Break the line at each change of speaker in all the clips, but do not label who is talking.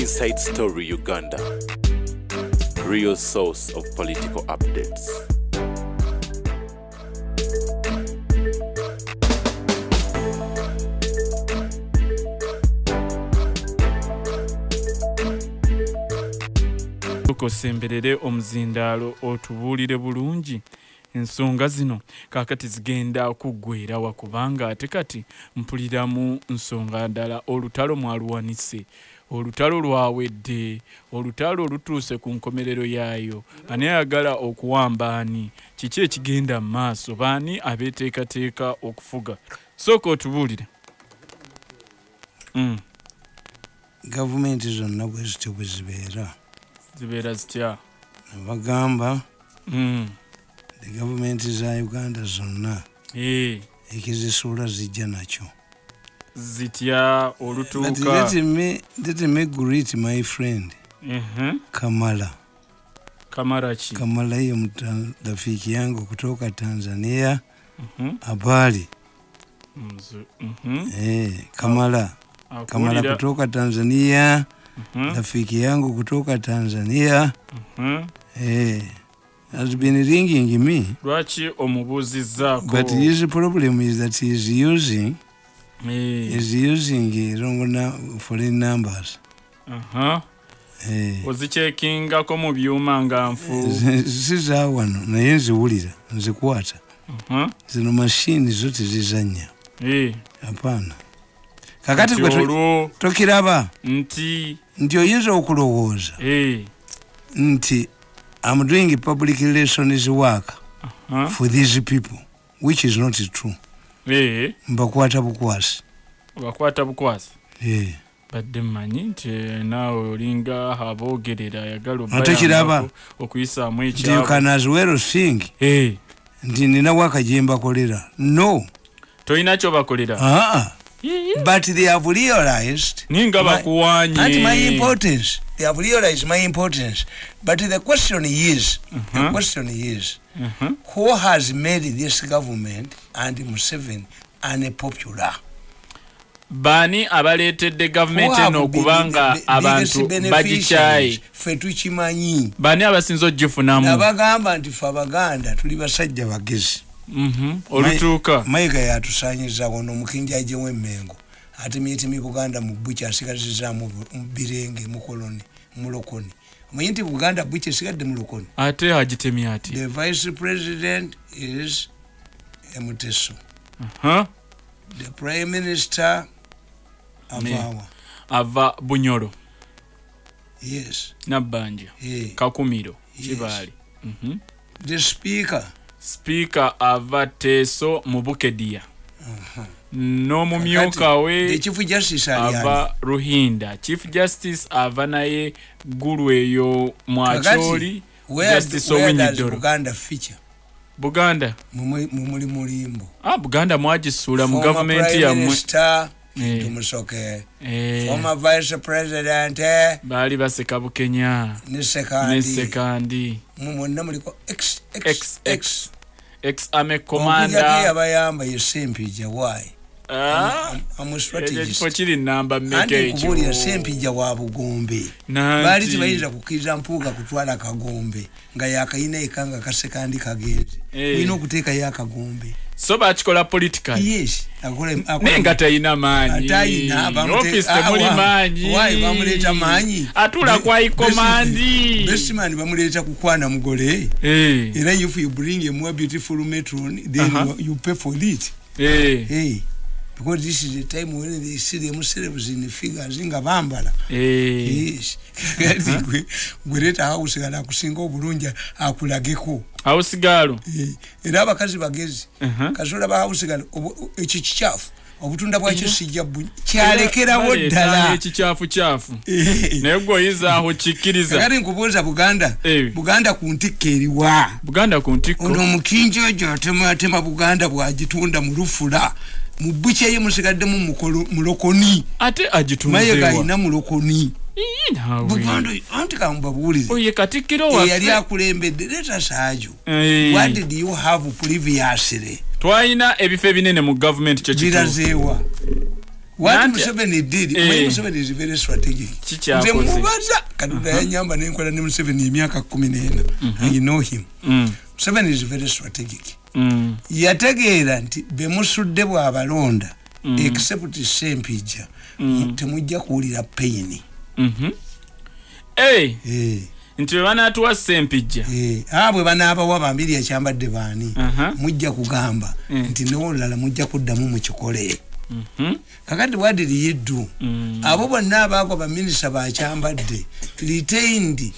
Inside Story Uganda, real source of political updates.
Tukosemberere omuzindaalo otubuulire bulungi ensonga zino kakati zigenda kuggweera wakubanga ate kati mpuliramu nsonga ndala olutalo mwaluwanise olutalo lwawedde olutalo lutuuse ku nkomerero yaayo ani ayagala okuwamba ani kiki ekigenda mu maaso baani abeeteekateeka okufuga sooka otubuulire
gavumenti zonna bwe zityo bwe
zibeera zitya
bagamba the government za Uganda zonna ekizisuula zijja nakyo
zitya olutuuka.
But let me greet my friend Kamala.
Kamala
hiyo rafiki yangu kutoka Tanzania habari. Kamala kutoka Tanzania rafiki yangu kutoka Tanzania has been ringing me.
Lwaki omubuuzizzaako?
But his problem is that he is using wrong foreign numbers.
Ozichekingako mu byuma nga nfu.
Siza wano naye nziwulira nzikwata. Zino mashini zote zizanya. Hapana. Kakati kwe tokiraba nti oyinza okulowooza nti I'm doing public relations work for these people, which is not true. Mbakwata bukwasi.
Bakwata bukwasi? Badde mmanyi nti naawe olinga aboogerera ayagala
obayambako
okuyisaamu ekyabo.
You can as well think nti nina wakajimba kolera. No.
Toyina kyobakolera?
But they have realized my importance. They have realized my importance. But the question is, who has made this government and Museveni unpopular?
Bani abaleetedde gavumenti eno okubanga abantu bagikyaye
ffe tukimanyi.
Bani abasinza ogifunamu?
Nabagamba nti ffe Abaganda tuli basajja bagezi.
Olutuuka
mayiga yatusanyiza wono mukinjaje w'emmengo ate miyitimi Buganda mu bbuki asigazizaamu mu birenge mukoloni mulokoni omanyi Buganda bbuki esigadde mulokoni
ate agitemye ati.
The vice president is Muteso. The prime minister
ava Bunyoro.
Yes.
Nabbanja. Kakumiro. Kibaali.
The speaker ava
Teso Mubukedia. N'omumyuka we
the chief justice
ava Ruhinda. Chief justice ava naye gulu eyo Mwacholi. Justice Owinidoro.
Buganda feature.
Buganda
mumuli mulimbo.
Buganda mwagisuula mu gavumenti yammwe.
Tumusoke. Former vice president
baali baseka Bukenya ne sekandi
mumonna muliko
ex ame commander
yabayamba yesempija why I'm a strategist
for chiri namba mmeke ekyo
kubuli yesempija wa Bugombe bali tibayinza kukiza mpuga kutwala Kagombe nga yakayina ekanga kasekandi kagezi ino kuteeka yakagombe.
So bakikola political.
Yes.
Nenga tayina maanyi. Office temuli maanyi.
Why bamuleta maanyi?
Atula kwa ikomandi.
Best man bamuleta kukwana mugole. Era if you bring a more beautiful matron, then you pay for it. Because this is the time when they see themselves in the figures nga bambala. Yes. Gwireta house gala kusinga obulunja akulageko.
House galo.
Era abakazi bagezi. Kasola ba house galo ekichafu. Obutunda bwakyo sijja kyalekerawo ddala
ekichafu. Naye gwoyiza aho kikiriza.
Kale nkubuuza Buganda ku ntikko eriwa.
Buganda ku ntikko.
Ono mukinjo ojo atema Buganda bwagitunda mu Lufula. Mubuche ye musigadde mu mulokoni.
Ate agitunzewa.
Mayiga ina mulokoni.
Buganda
anti kambabuulize.
Oye Katikkiro waffe.
Yali akulembedde leta saajo. What did you have previously?
Twayina ebifo ebinene mu government kyo
birazeewa. What Museveni did, Museveni is very strategic. Nze mubaza Kaduda yanyamba nenkola ne Museveni emyaka 14. I know him. Museveni is very strategic. Yategeera nti bemusudde bw'abalonda except Sempija temujja kuwulira pain.
Nti banaatuwa Sempija
bwe banaabawa bambiri ekyambadde baani mujja kugamba nti n'olulala mujja kuddamu mu kikole. Kakati what did you do? Abo bonna abaako baminisita bakyambadde retained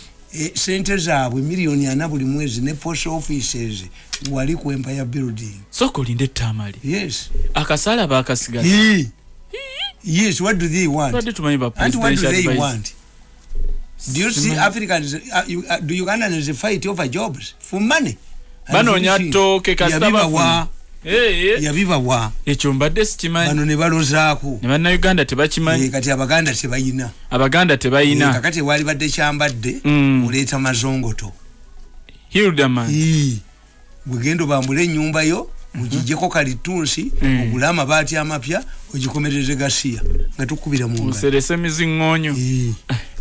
sente zaabwe miliyoni 4 buli mwezi ne post offices wali ku Empire Building.
So kolinde Tamale.
Yes.
Akasala bakasigaza.
Yes, what do they want?
What
do they want? Do you see Africans do Ugandans fight over jobs for money?
Banonya toke kasaba
yabiba wa
ekyo mbadde sikimanyi
bano ne balozaako
ne banna Uganda tebakimanyi
kati abaganda tebayina kakati wali badde kyambadde oleeta mazongoto
Hildaman
bugendo bambule nyumba yo mujijeko kalitunsi ogula amabaati amapya ogikomereze gasiya nga tukubira mu ngalo
userese mizingonyo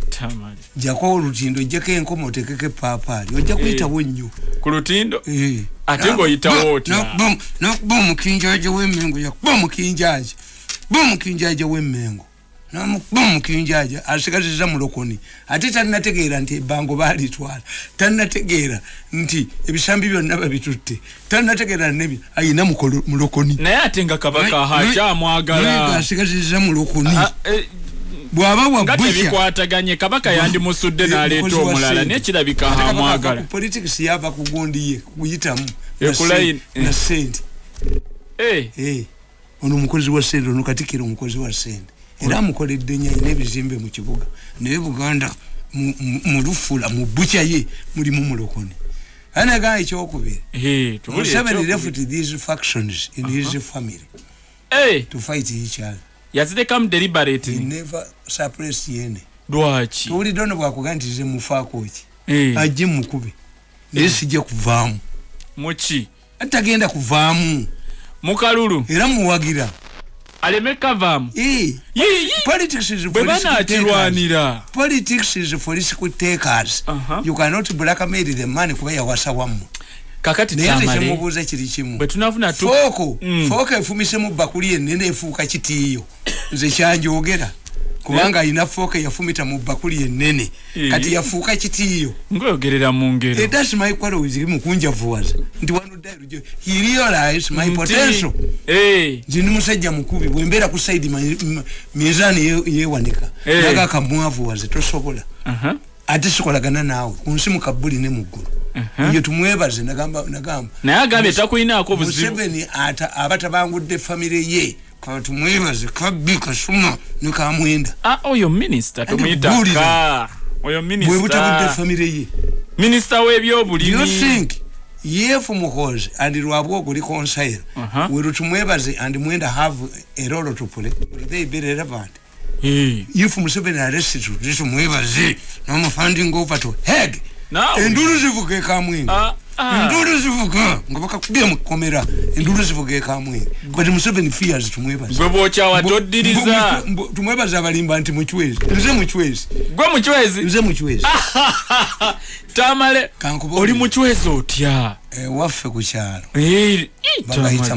Tamale
jako olutindo jjeko enkomo tekeke papaali ojja kuyita wonnyo
ku lutindo ate ngo yitawo otya
no bomu kinjaje w'emmengo ya bomu kinjaje w'emmengo no bomu kinjaje asigaziza mulokoni ate tannategeera nti bango baali twala tannategeera nti ebisambi byonna babitutte tannategeera nebi ayina mulokoni
naye ate nga kabaka hacha mwagala
asigaziza mulokoni bwaba wabusha
bikwataganye kabaka yandi musudde n'aleeta omulala ne kirabika hamwagala
politics yaba kugondiye kuyitamu na sente ono mukozi wa sente ono katikiro mukozi wa sente era mukoledde nya n'ebizimbe mu kibuga naye Buganda mu lufula mu bucha ye mulimu mulokoni anaga ekyokubiri Museveni left these factions in his family to fight each other.
Yazidekamu deliberately.
He never suppressed yene.
Dwachi.
Tuli dono bwakugantize mufaako ki. Ajje mukube. Nesije kuvaamu.
Muchi.
Atagenda kuvaamu.
Mukalulu.
Era muwagira.
Alemeka vaamu.
Politics is for political takers. You cannot blackmail the money kuba yawasa wamu.
Kakati Tamale
mubuza kiri kimu
betunafuna tu
foko efumise mu bakuli ennene efuuka kitiyo nze kyanjogera kubanga ina foko yafumita mu bakuli ennene kati yafuuka kitiyo
ngoyogerera mu ngero
that's my quarrel with him kunjavuwaza ndi wanu dairu he realized my potential jini musajja mukubi bwembera ku side mizani yewanika naga kamwavuwaze tosobola ate sikolagana naawe kunsimu kabuli ne muggulu iyo tumwebaze nagamba
naye agambe takulinaako buzibu
Museveni abatabangudde family ye kwa tumwebaze kabbi kasuma nikamwenda
oyo minister tumuyita oyo minister
bwebutabudde family ye
minister w'ebyobulimi
you think yefu muhoze and lwabwo reconcile we tumwebaze and mwenda have a role to play they be relevant if Museveni arrested to mwebaze no funding over to head enduru zivuge kamwe enduru zivuga ngobaka kubye mukomera enduru zivuge kamwe but Museveni fears tumwebaze
gwe bocha watodiriza
tumwebaze abalimba nti muchwezi nze muchwezi
gwe muchwezi
nze muchwezi
Tamale oli muchwezi otya
waffe ku kyalo babayita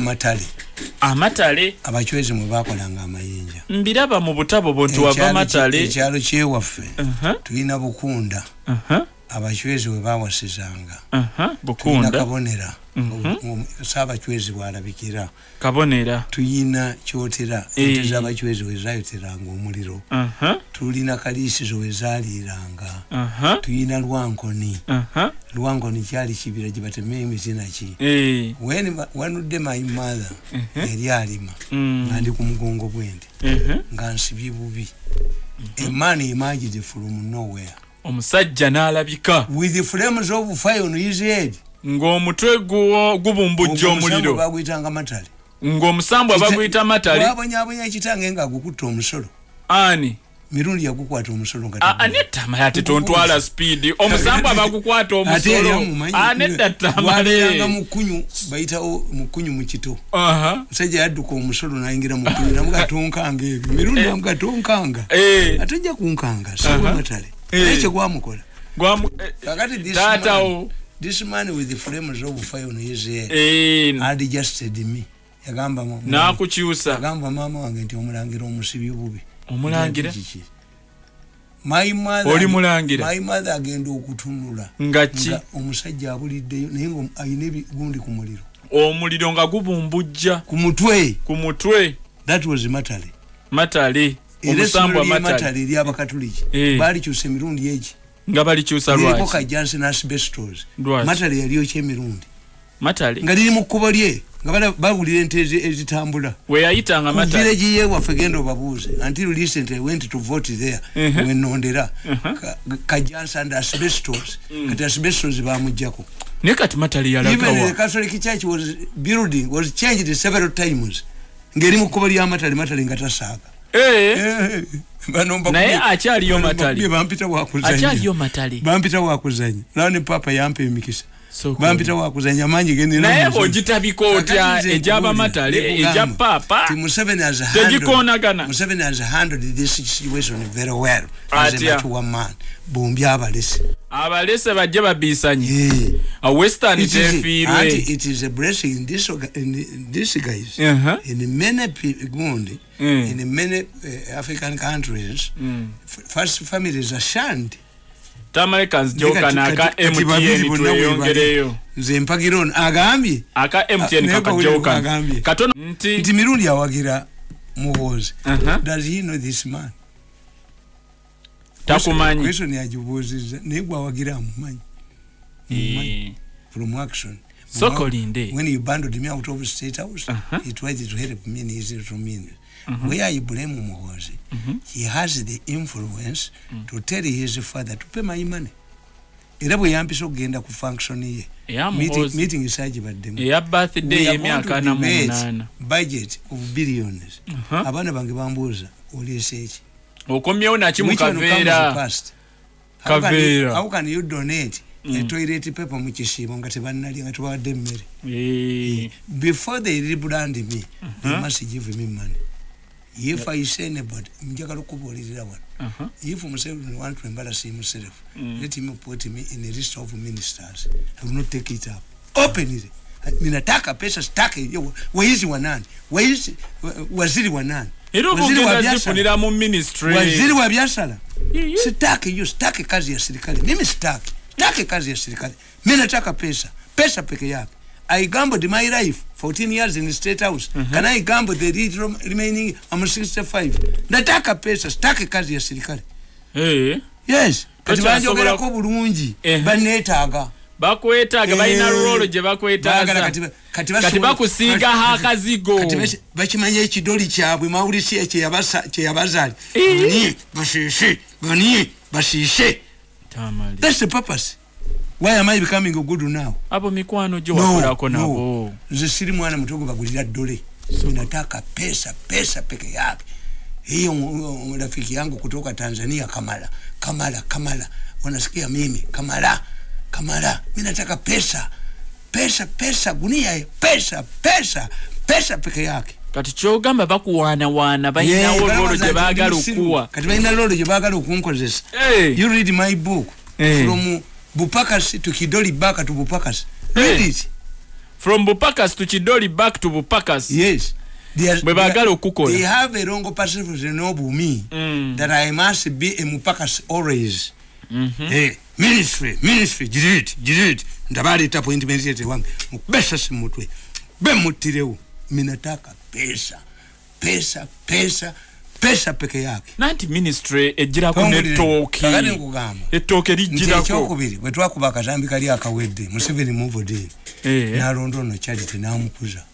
amatale abachwezi mwe bakolanga amayinja
mbiraba mu butabo bontu wava matale
ekyalo kyewaffe tulina bukunda abachwezi we bawasizanga
bukunda
kabonera sabachwezi bwalabikira
kabonera
tuyina kyotera ente z'abachwezi we zayoteranga omuliro tulina kalisizo we zaliranga tuyina lwankoni kyali kibira gye batema emizina ki wanudde my mother yali alima nga ndi ku mugongo gw'ente nga nsibye bubi a man emerged from nowhere
omusajja n'alabika
with the flames of fire on his head
ng'omutwe gubumbujja omuliro
baguyitanga matale
ng'omusambwa baguyita matale
wabonyabonya kitange nga gukutta omusolo
ani
Mirundi yakukwata omusolo ngati
anetta mayate tontwala speed omusambo abakukwata omusolo anetta Tamale
yanga mukunyu bayitawo mukunyu mukito musajja yadduka omusolo nayingira mukunyu namugatonkanga ebyo Mirundi namugatonkanga atajja kunkanga sawa matale ekyo gwamukola kakati this man with the flames of fire on his head had adjusted me yagamba
nakukyusa
yagamba mama wange nti omulangira omusibi obubi
omulangira
my mother agenda okutunula
ngachi
omusajja abuliddeyo naye ngo ayina ebigundi ku muliro
omuliro nga gubumbujja
ku mutwe that was matale omusambo matale eri abakatuliki balikyusa emirundi egi
nga balikyusa lwaki
ko kajansi na asbestos matale yaliyo kyemirundi
matale
nga liri mu kkubo lye nga babulira ente ezitambula
we yayitanga matale
village ye waffe genda obabuuze until recently I went to vote there when nondera kajansi and asbestos kati asbestos bamujjako
ne kati matale yalagawa
even the Catholic Church was changed several times ngeri mu kkubo lya matale nga tasaaga
naye akyaliyo matale
bampita wakuzanya lani papa yampa emikisa bampita wakuzanya manyi gende
naye ogitabiko otya ejaba matale eja papa tegikonagana
Museveni has handled this situation very well as a mature man bombi abalese bajja babisanye a western tefiirwe it is a blessing in this guys in many people in many African countries first families are shunned.
Tamale joka naka MTN tuyongereyo
nze mpagiron agambye
aka MTN kakajoka katono
nti Mirundi awagira muhozi does he know this man
takumanyi
question yajubuziza negwa awagira mumanyi from action
sokolinde
when you abandoned me out of state house he tried to help me in his community where you blame muhozi he has the influence to tell his father to pay my money era bwe yampisa okugenda ku function ye meeting isaji baddemu
ya birthday y'emyaka na munana
budget of billions abana bange bambuuza olese eki
okomyewo nakimu kaveera
how can you donate a toilet paper mu kisibo nga tebannalya nga tubawadde emmere before they rebrand me they must give me money. If I say anybody, mjagala kubolirira wana. If Museveni want to embarrass himself, let him put me in a list of ministers. I will not take it up. Open it. Minataka pesa stake. Waizi wanani? Waziri wanani?
Waziri wa biashara mu ministry.
Waziri wa biashara. Stake kazi ya serikali. Mimi stake kazi ya serikali. Minataka pesa. Pesa peke yake. I gambled my life 14 years in the state house. Can I gamble the remaining? I'm 65. Nataka pesa, stake kazi ya serikali. Yes. Kati banjogera ko bulungi. Banetaga.
Bakwetaga balina rolo je bakwetaga. Kati bakusiga hakazigo.
Kati bakimanya ekidoli kyabwe mawulisi ekye yabazali. Bashishe.
Tamale.
That's the purpose. Why am I becoming a good now?
Abo mikwano jo wakolako nabo.
Nze siri mwana mutogo bagulira dole. Ninataka pesa peke yake. Hiyo rafiki yangu kutoka Tanzania Kamala. Unasikia mimi Kamala. Mimi nataka pesa gunia pesa peke yake.
Kati kyogamba bakuwana balina lolo je bagala okuwa.
Kati balina lolo je bagala okunkozesa. You read my book from Bupakas to Kidoli back to Bupakas. Read it.
From Bupakas to Kidoli back to Bupakas.
Yes. They
have
a wrong perception of me that I must be a Mupakas always. Ministry. Jirit. Ndabali tapo intimate wangu. Besa simutwe. Bemutireu. Minataka pesa peke yake.
Nanti ministry ejira ku netoki. Etoke lijira ko.
Kyokubiri bwe twakubaka zambi kali akawedde. Museveni movode. Na rondo no charity na mukuza.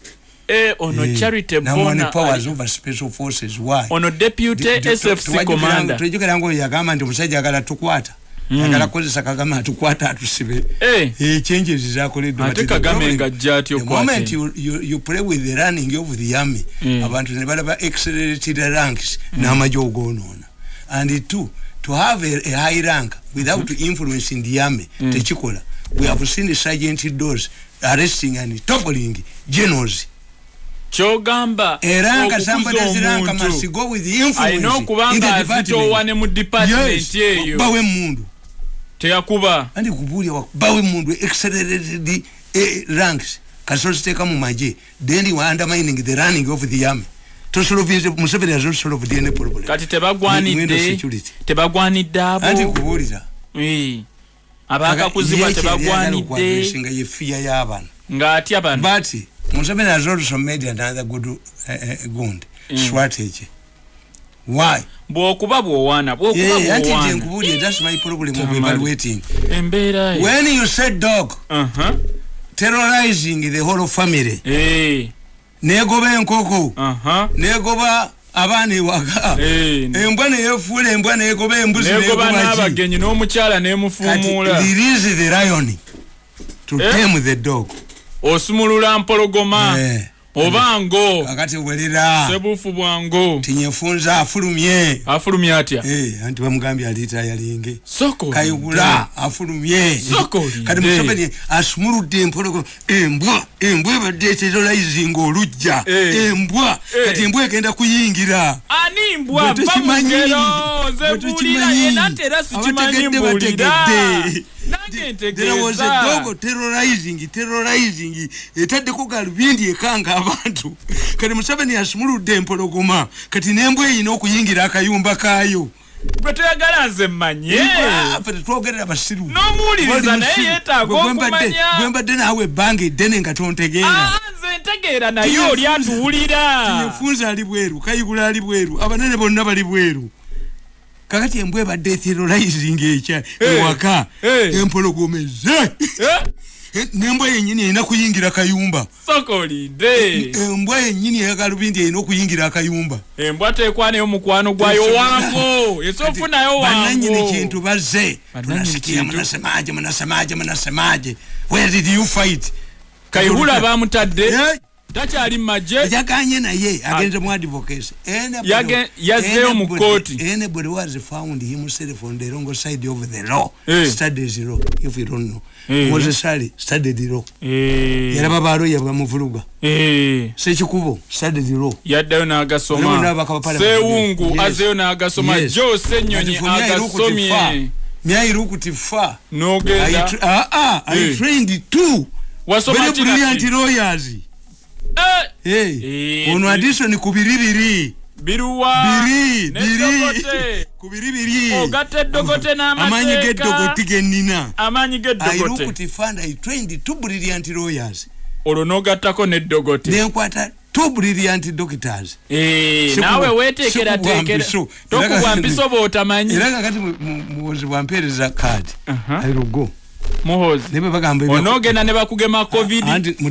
Ono charity bona.
Na money powers over special forces. Why?
Ono deputy SFC commander.
Tujukira ngo yagamba ndi musajja agala tukwata. Agala kozesa Kagame atukwata atusibe. Changes zakoledwa.
Ate Kagame ngajjati okwate.
The moment you play with the running of the army, abantu ne balaba accelerated ranks na majogonona. and two, to have a high rank without influencing the army, techikola. We have seen the sergeant doors arresting and toppling generals.
Chogamba
Eranga somebody's rank must go with the influence.
I know kubanga zito wane mu department yeyo.
Bawe mundu.
Teyakuba.
Andi kubulia bawe mundu accelerated the ranks. Kasozi teka mu maje. Then you are undermining the running of the army. To solve Museveni has solved the problem.
Kati tebagwanidde abo.
Andi kubulira.
Abaka kuzibwa tebagwanidde.
Singa yefia y'abantu.
Ngati abantu.
But Museveni has also made another good strategy. Why?
Bwokuba bwowana.
That's my problem of evaluating. When you said dog, terrorizing the whole family, negoba enkoko, negoba abani waka, embwana yefule, embwana yegoba embuzi,
negoba n'abagenyi n'omukyala n'emufumula.
Release the lion to tame the dog.
Osumulula mpologoma. Obango.
Akati welira.
Sebufu bwango.
Tinyefunza afulumye.
Afulumye atya.
Anti bamugambye alita yalinge.
Soko.
Kayugula afulumye.
Soko.
Kati Museveni asumuludde empologoma. Embwa badde terrorizing olujja. Embwa. Kati embwa egenda kuyingira.
Ani mbwa bamugero. Zebulira yena tera sikimanyi mbulira.
There was a dog terrorizing. Etaddeko galubindi ekanga abantu. Kati Museveni asumuludde empologoma. Kati nembwa eyina okuyingira akayumba kaayo.
Bwe toyagala nze mmanye.
Twogerera basiru.
N'omuwuliriza naye yeetaaga okumanya.
Bwe mbadde naawe ebbanga eddene nga tontegeera.
Nze ntegeera naye oli atuwulira.
Tinyefunza ali bweru, Kayigula ali bweru, abanene bonna bali bweru. Kakati embwa ebadde terrorizing ekya ewaka empologomeze. Nembwa yennyini erina kuyingira kayumba.
Sokolide.
Embwa yennyini eyagalubindi erina okuyingira akayumba.
Embwa tekwaneyo mukwano gwayo wango. Esofunayo wango.
Bannannyini kintu bazze. Tunasikia munasemaje. Where did you fight?
Kayihula bamutadde. Takyali maje.
Yakanye naye agenze mu advocacy.
Yazzeyo mu kooti.
Anybody was found himself on the wrong side of the law. Studies law, if you don't know. Moses Sali studied the law. Yaraba balo yabamuvuluga. Sekikubo studied the law.
Yaddayo n'agasoma. Sewungu azeyo n'agasoma. Jo Senyonyi agasomye.
Myairukuti fa.
Nogenda.
I trained two.
Wasoma
very brilliant lawyers. Ono addition kubiribiri.
Biruwa.
Biri. Kubiribiri.
Ogate dogote na amateeka.
Amanyi geddogote genina.
Amanyi geddogote.
Airukuti fund I trained two brilliant lawyers.
Olonogattako neddogote.
Nenkwata two brilliant doctors.
Nawe weteekera teekera. Tokubwa mpiso bw'otamanyi.
Era kakati muwozi bwampeereza card. I will go.
Muhozi.
Nebe bagamba
onogenda ne bakugema covid.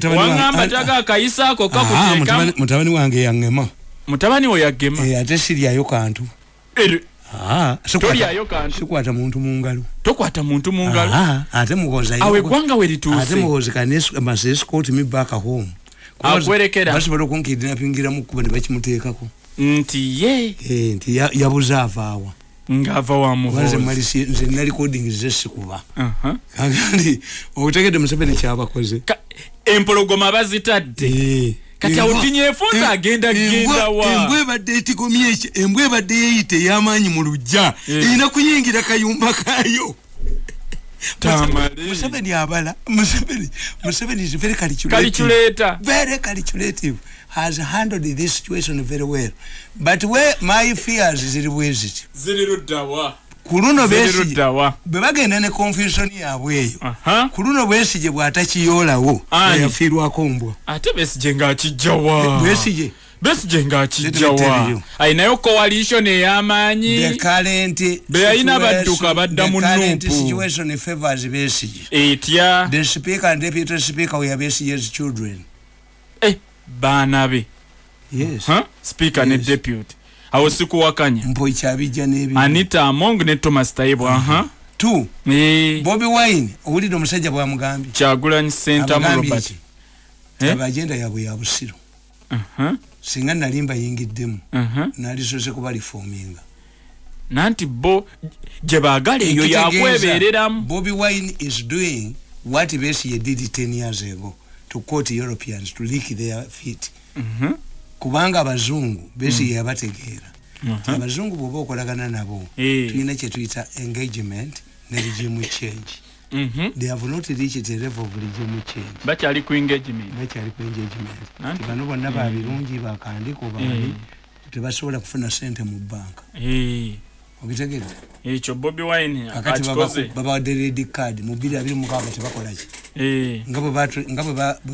Wangamba taga akayisaako kakuteeka.
Mutabani wange yangema.
Mutabani wo yagema.
Ate siryayo kantu.
Tolyayo kantu.
Sikwata muntu mu ngalo.
Tokwata muntu mu ngalo.
Ate muhoza yo.
Awe gwanga we lituuse.
Ate muhozi kanesu must escort me back home.
Akwerekera.
Basobola okunkidnappingira mu kuba ne bakimuteekako.
Nti ye.
Nti yabuza avaawa.
Ngava wa muhozi.
Wanze malisi nze na recording zesse kuba. Kandi otegede Museveni kyabakoze.
Empologoma bazitadde. Kati awutinyefunza agenda wa.
Embwe badde etigomye embwe badde yeyite yamanyi mu lujja. Ina kuyingira kayumba kayo.
Tamale.
Museveni abala. Museveni is very
calculator.
Very calculative. Has handled this situation very well. But where my fears is it?
Ziruddawa.
Kuruno besi. Bebagenda ne confusion yabwe eyo. Kuruno besi je bwatakiyoolawo. Yafirwako mbwa.
Ate besi jenga akijjawa. Besi jenga akijjawa. Ayinayo coalition ey'amaanyi.
The current
beyayina badduka badda mu
current situation favors Besigye.
Etya.
The speaker and deputy speaker were Besigye's children.
Banabe.
Yes.
Speaker ne deputy. Awo sikuwakanya.
Mpo chabija nebi.
Anita Among ne Thomas Taibu.
Two. Bobi Wine owulira omusajja bwa mugambi.
Kyagulanyi Center mu Robert.
Agenda yabwe ya Busiro. Singa nalimba yingiddemu. Nali sose kuba reforminga.
nanti bo gye baagala eyo yakwebereramu.
Bobi Wine is doing what Besigye did 10 years ago to quote Europeans to lick their feet. Kubanga abazungu Besigye yabategeera. Abazungu bw'oba okolagana nabo tulina kye tuyita engagement ne regime change. They have not reached the level of regime change.
Bakyali ku engagement.
Bano bonna babirungi bakandika obali tebasobola kufuna sente mu banka. Okitegedde?
Ekyo Bobi Wine
akikoze. Baba red card mu 2026 tebakola ki? Nga bwe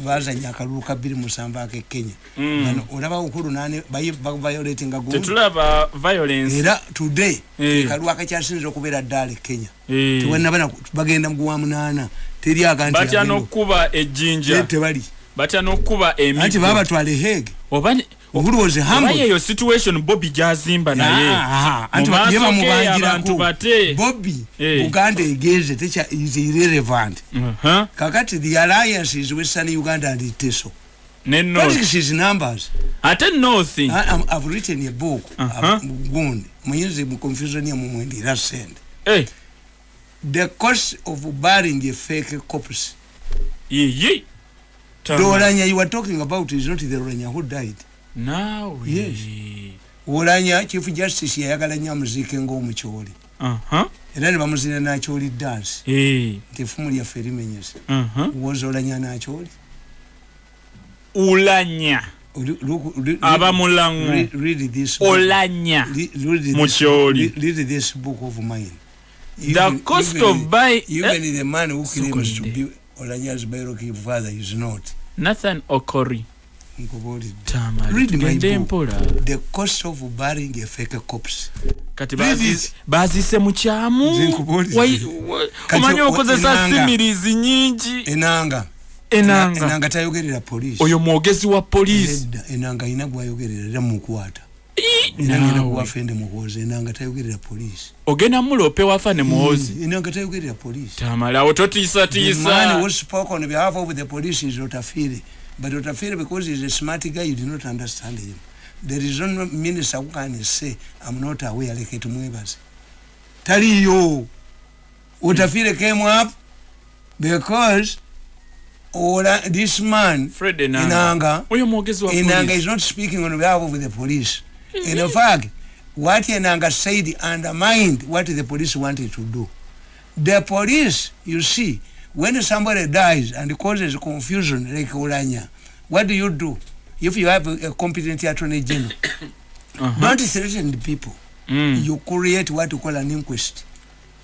bazanya akalulu ka 2007 ake Kenya. Bano olaba ukulu nane violating a good.
Tetulaba violence.
Era today kalulu akakyasinza okubeera ddala Kenya. Tuwanna bana bagenda mu 8 teri aganti.
Batya n'okuba ejjinja.
Tebali.
Batya n'okuba emiggo.
Anti baba twale Hague.
Obani
Uhuru was humble.
Why your situation Bobi jazimba naye?
Anti yeba mubanjira
abantu bate.
Bobi Uganda igeze techa is irrelevant. Kakati the alliance is Western Uganda and Teso. What is his numbers?
Ate nothing.
I've written a book. Guno. Mwenye mu confusion ya mumwendi send. The cost of burying a fake corpse.
Ye.
The Oranya you were talking about is not the Oranya who died.
Now,
yes. Oranya Chief Justice yayagala nnyo muzike ng'omukyoli. Era ne bamuzina n'akyoli dance. Tefumu lyaffe limenyese. Woza Oranya n'akyoli.
Ulanya. Abamulangu.
Read this book.
Olanya.
Read this book of mine.
The cost of buying.
Even the man who claims to be Olanya's biological father is not.
Nathan Okori.
Tamale. Read my book. The cost of burying a fake corpse.
Kati bazise mu kyamu. Omanyi okozesa simirizi nyingi. Enanga tayogerera police. Oyo mwogezi wa police. Enanga ina gwayogerera mukwata. Enanga gwafende muhoze enanga tayogerera police. Ogenda mulope wafane muhozi. Enanga tayogerera police. Tamale ototisa tisa. The man who spoke on behalf of the police is Otafire. But Otafire, because he's a smart guy, you do not understand him. There is no minister who can say, I'm not aware like it mwebas. Taliyo. Otafire came up because this man Fred Enanga
is not speaking on behalf of the police. In fact, what Enanga said undermined what the police wanted to do. The police, you see, when somebody dies and causes confusion like Oranya, what do? If you have a competent attorney general, don't threaten the people. You create what you call an inquest.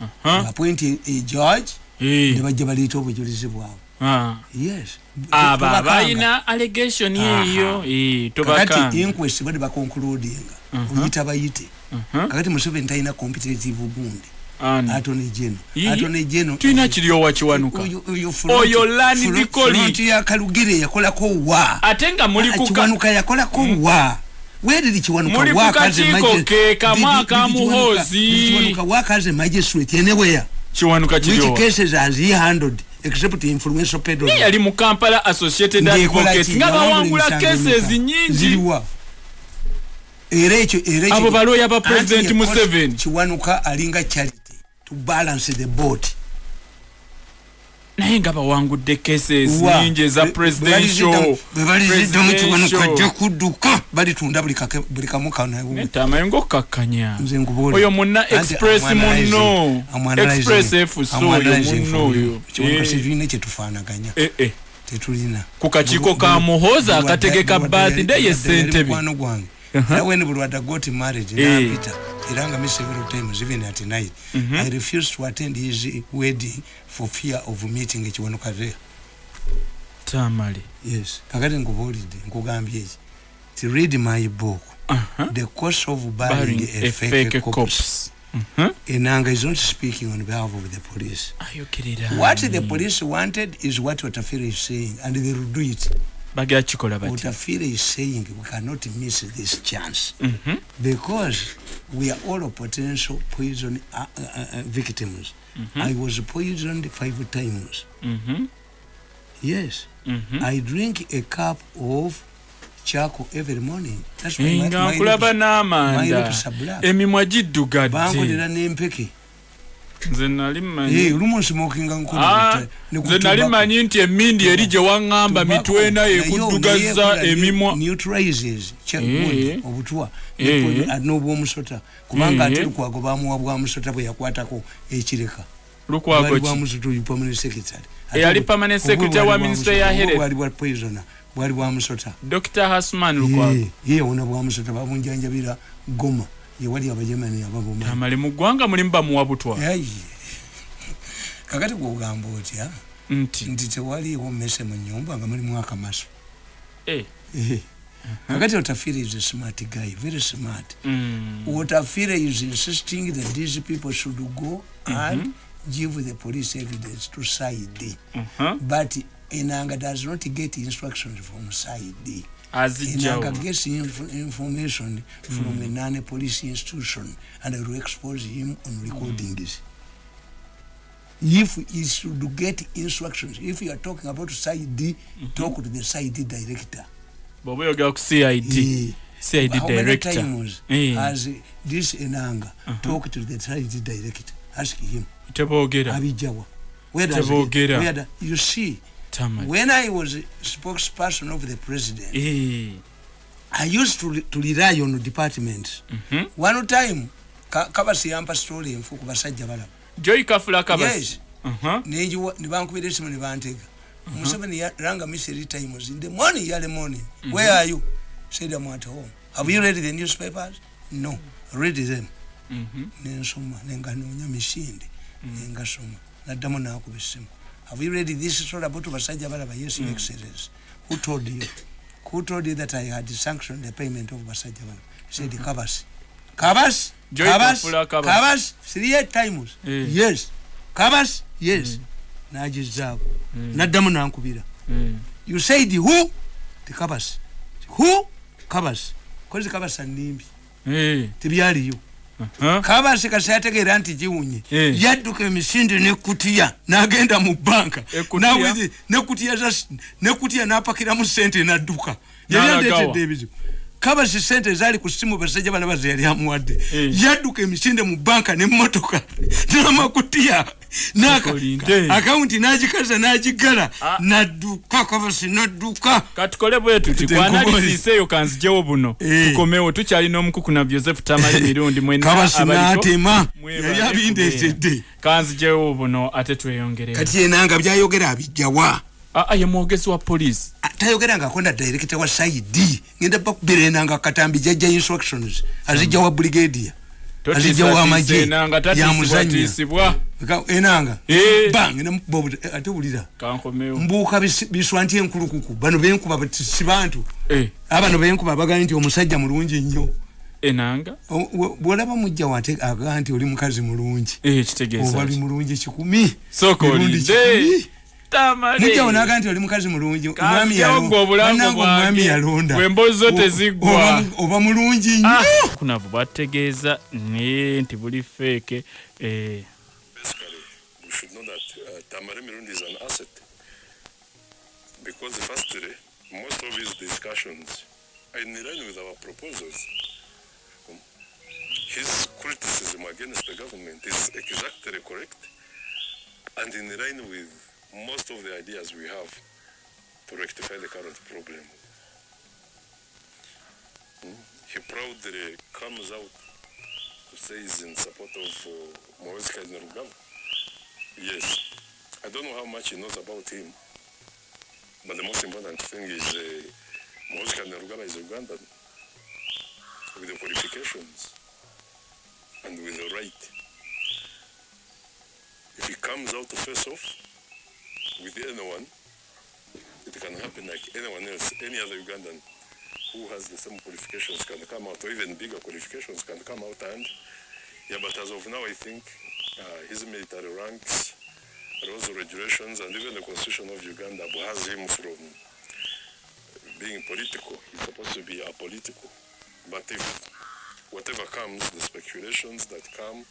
You appoint a judge, yes.
Baina allegation yeyo tobaka.
Kakati inquest bali ba concluding. Uyita bayite. Kakati Museveni taina competitive bundi. Attorney General.
Tuina kiriyo wakiwanuka. Oyo lani dikoli.
Fronti ya Kalugire yakola ko wa.
Atenga muri
kukanuka yakola ko wa. Where did Chiwanuka
work as a magistrate?
Chiwanuka work as a magistrate anywhere. Which cases has he handled? Except the influential peddler.
Ni yali mu Kampala Associated Advocates nga bawangula cases nyingi. Abo baloya ba President Museveni.
Chiwanuka alinga charity to balance the boat.
Naye nga bawangudde cases nyingi za presidential.
Balitunda buli kamuka na
Tamayengo kakanya. Oyo munna express munno. Express F so oyo munno oyo.
Chiwanuka sivine kyetufaanaganya. Tetulina.
Ku kakiiko ka Muhoozi akategeka birthday ye Ssentebe.
When Bulwada got married in Peter, he rang me several times, even at night. I refused to attend his wedding for fear of meeting Chiwanuka there.
Tamale.
Yes. Kakati nkubulidde nkugambye to read my book. The cost of burying a fake corpse. Enanga is not speaking on behalf of the police. What the police wanted is what Otafire is saying, and they will do it. Otafire is saying we cannot miss this chance because we are all potential poison victims. I was poisoned 5 times. Yes. I drink a cup of charcoal every morning. That's why
my lips are black.
Bankolera n'empeke.
Nze nali manyi.
Lumu smokinga nkola.
Nze nali manyi nti emmindi eri gye waŋŋamba mitwe ena ekuddugaza emimwa.
Neutralizes obutwa n'obw'omusota. Kubanga ate Lukwago baamuwa bw'amusota bwe yakwatako ekireka.
Lukwago ki?
Bw'amusota oyo permanent secretary.
Eyali permanent secretary wa ministry ya Health.
Bwali bwa poisoner. Bwali bw'amusota.
Dr. Hasman Lukwago.
Ona bw'amusota babunjanjabira Goma. Yewali abajamani ababoma.
Tamale mu ggwanga mulimu bamuwa butwa.
Kakati gw'ogamba otya nti tewaliiwo mmese mu nnyumba nga mulimu akamaso. Kakati Otafiire is a smart guy, very smart. Otafiire is insisting that these people should go and give the police evidence to side. But Enanga does not get instructions from side. Enanga gets information from a non-police institution and will expose him on recordings. If he should get instructions, if you are talking about side, talk to the side director.
Bobi yogera ku CID. CID director.
How many times has this Enanga talk to the side director? Ask him.
Tebogera.
Abijawa. Where does it? You see, when I was a spokesperson of the president, I used to rely on departments. One time, Kabasi yampa story mfuku basajja bala.
Joy Kafula Kabasi.
Yes. Nibankubira esimu nibantega. Museveni ranga me 3 times in the morning, early morning. Where are you? Said I'm at home. Have you read the newspapers? No. Read them. Nensoma nenganunya misinde. Nengasoma. Naddamu nakubisimu. Have you read this story about basajja balaba? Yes, Your Excellency. Who told you? Who told you that I had sanctioned the payment of basajja balaba? Said Kabasi. Kabas 3 times. Yes. Kabas, yes. Najizaako. Naddamu nankubira. You said who? The Kabas. Who? Kabas. Kozi Kabas andimbi. Tibyaliyo. Kabasi kasayategeera nti giwunye. Yadduka emisinde nekutiya n'agenda mu banka. Nawe nekutiya n'apakira mu sente n'adduka. Yali andetedde ebizibu. Kabasi sente zali ku simu basajja bana baze yali amuwadde. Yadduka emisinde mu banka n'emmotoka n'amakutiya akaunti n'agikaza n'agigala n'adduka. Kabasi n'adduka.
Katukole bwetu tikwanalisiseeyo kanzijewo buno tukomewo tukyalina omukuku na Joseph Tamale Mirundi mwena
Kabasi n'atema yali abindeetedde
kanzijewo buno ate tweyongere
kati Enanga byayogera abijjawa.
Ye mwogezi wa police
tayogera nga akonda director wa side ngenda bakubira Enanga katambi jajja instructions azijja wa brigadier azijja wa maji ya muzanyisibwa Enanga bang na Bobi atubulira
kankomewo
mbuka biswanti enkulukuku bano benkuba basibantu abano benkuba bagaa nti omusajja mulungi nnyo
Enanga
bwolaba mujja wate agaa nti oli mukazi mulungi
kitegeeza
obali mulungi 10
sokolide Tamale
mujja onaga nti oli mukazi mulungi omwami yalonda
wembozi zote ziggwa
oba mulungi nnyo
kunavu bategeeza nti buli fake.
Basically, we should know that Tamale Mirundi is an asset because firstly, most of his discussions are in line with our proposals. His criticism against the government is exactly correct and in line with most of the ideas we have to rectify the current problem. He proudly comes out to say he's in support of Nakugamba. Yes, I don't know how much he knows about him, but the most important thing is Nakugamba is Ugandan with the qualifications and with the right. If he comes out to face off with anyone, it can happen like anyone else. Any other Ugandan who has the same qualifications can come out, or even bigger qualifications can come out. And but as of now, I think his military ranks, rules, regulations, and even the constitution of Uganda has him from being political. He's supposed to be apolitical. But if whatever comes, the speculations that come,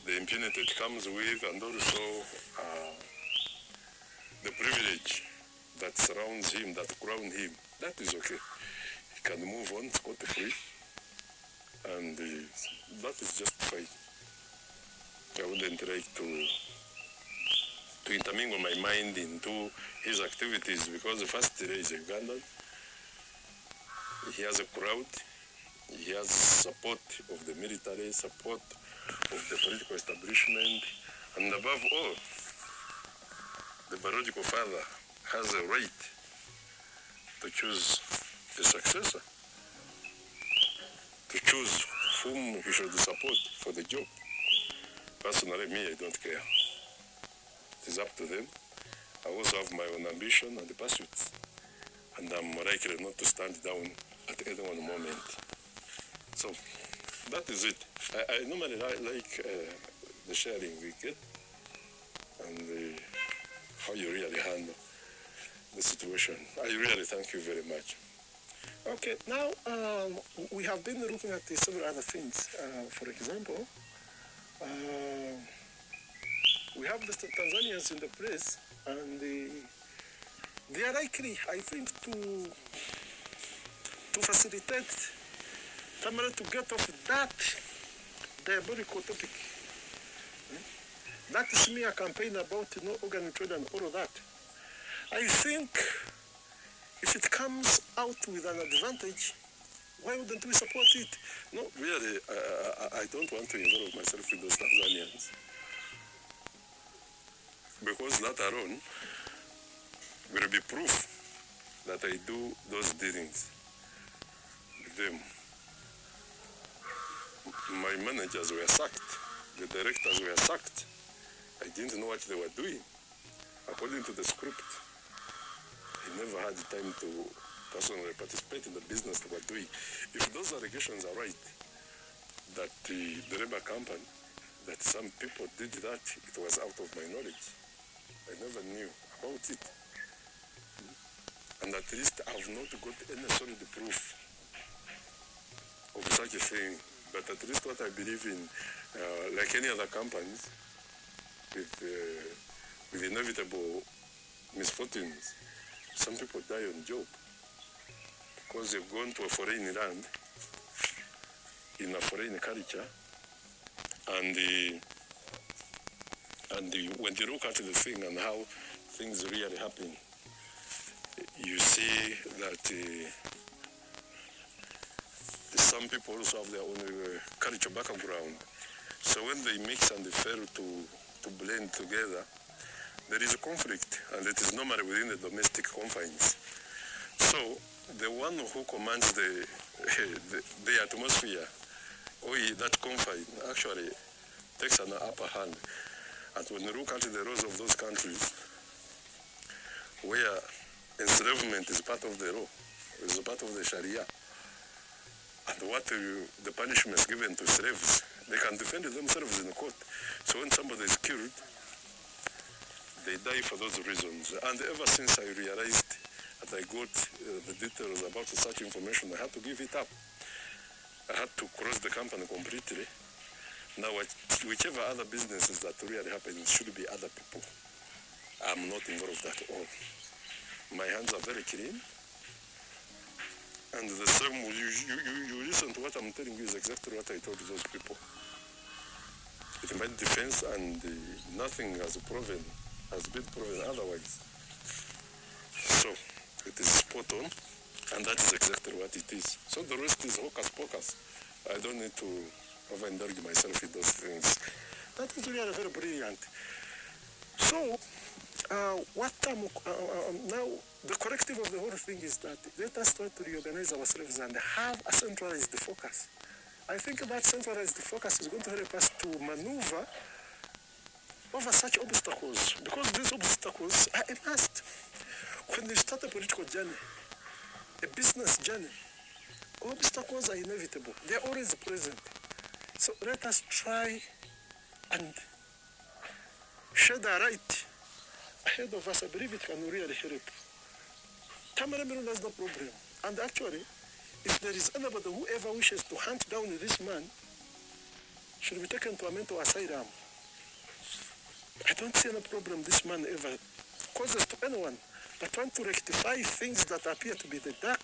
the impunity it comes with, and also the privilege that surrounds him, that crown him, that is okay. can move on scot-free, and that is justified. I wouldn't like to intermingle my mind into his activities, because the first day is Ugandan. He has a crowd, he has support of the military, support of the political establishment, and above all, the biological father has a right to choose a successor, to choose whom he should support for the job. Personally, me, I don't care. It is up to them. I also have my own ambition and pursuits, and I'm likely not to stand down at any one moment. So that is it. I normally like the sharing we get and how you really handle the situation. I really thank you very much.
Okay, now we have been looking at several other things. For example, we have the Tanzanians in the press, and they are likely, I think, to facilitate Tamale to get off that diabolical topic. That smear campaign about no organ trade and all of that. I think if it comes out with an advantage, why wouldn't we support it?
No, really, I don't want to involve myself with those Tanzanians, because that alone will be proof that I do those dealings with them. My managers were sacked, the directors were sacked. I didn't know what they were doing. According to the script, I never had the time to personally participate in the business they were doing. If those allegations are right, that the labor company, that some people did that, it was out of my knowledge. I never knew about it. And at least I have not got any solid proof of such a thing. But at least what I believe in, like any other companies, with inevitable misfortunes, some people die on job because they've gone to a foreign land in a foreign culture, and when they look at the thing and how things really happen, you see that some people also have their own cultural background. So when they mix and they fail to blend together, there is a conflict, and it is normally within the domestic confines. So the one who commands the atmosphere, or that confine, actually takes an upper hand. And when you look at the laws of those countries, where enslavement is part of the law, is part of the Sharia, and what the punishments given to slaves, they can defend themselves in court. So when somebody is killed, they die for those reasons. And ever since I realized that I got the details about such information, I had to give it up. I had to close the company completely. Now, whichever other businesses that really happen, it should be other people. I'm not involved at all. My hands are very clean. And the same, you listen to what I'm telling you is exactly what I told those people. It might defense, and nothing has been proven otherwise. So it is spot on, and that is exactly what it is. So the rest is hocus pocus. I don't need to overindulge myself in those things.
That is really very brilliant. So now the corrective of the whole thing is that let us try to reorganize ourselves and have a centralized focus. I think that centralized focus is going to help us to maneuver over such obstacles, because these obstacles are a must. When you start a political journey, a business journey, obstacles are inevitable. They are always present. So let us try and shed a light ahead of us. I believe it can really help. Tamale Mirundi has no problem. And actually, if there is anybody who ever wishes to hunt down this man, should be taken to a mental asylum. I don't see any problem this man ever causes to anyone, but want to rectify things that appear to be the dark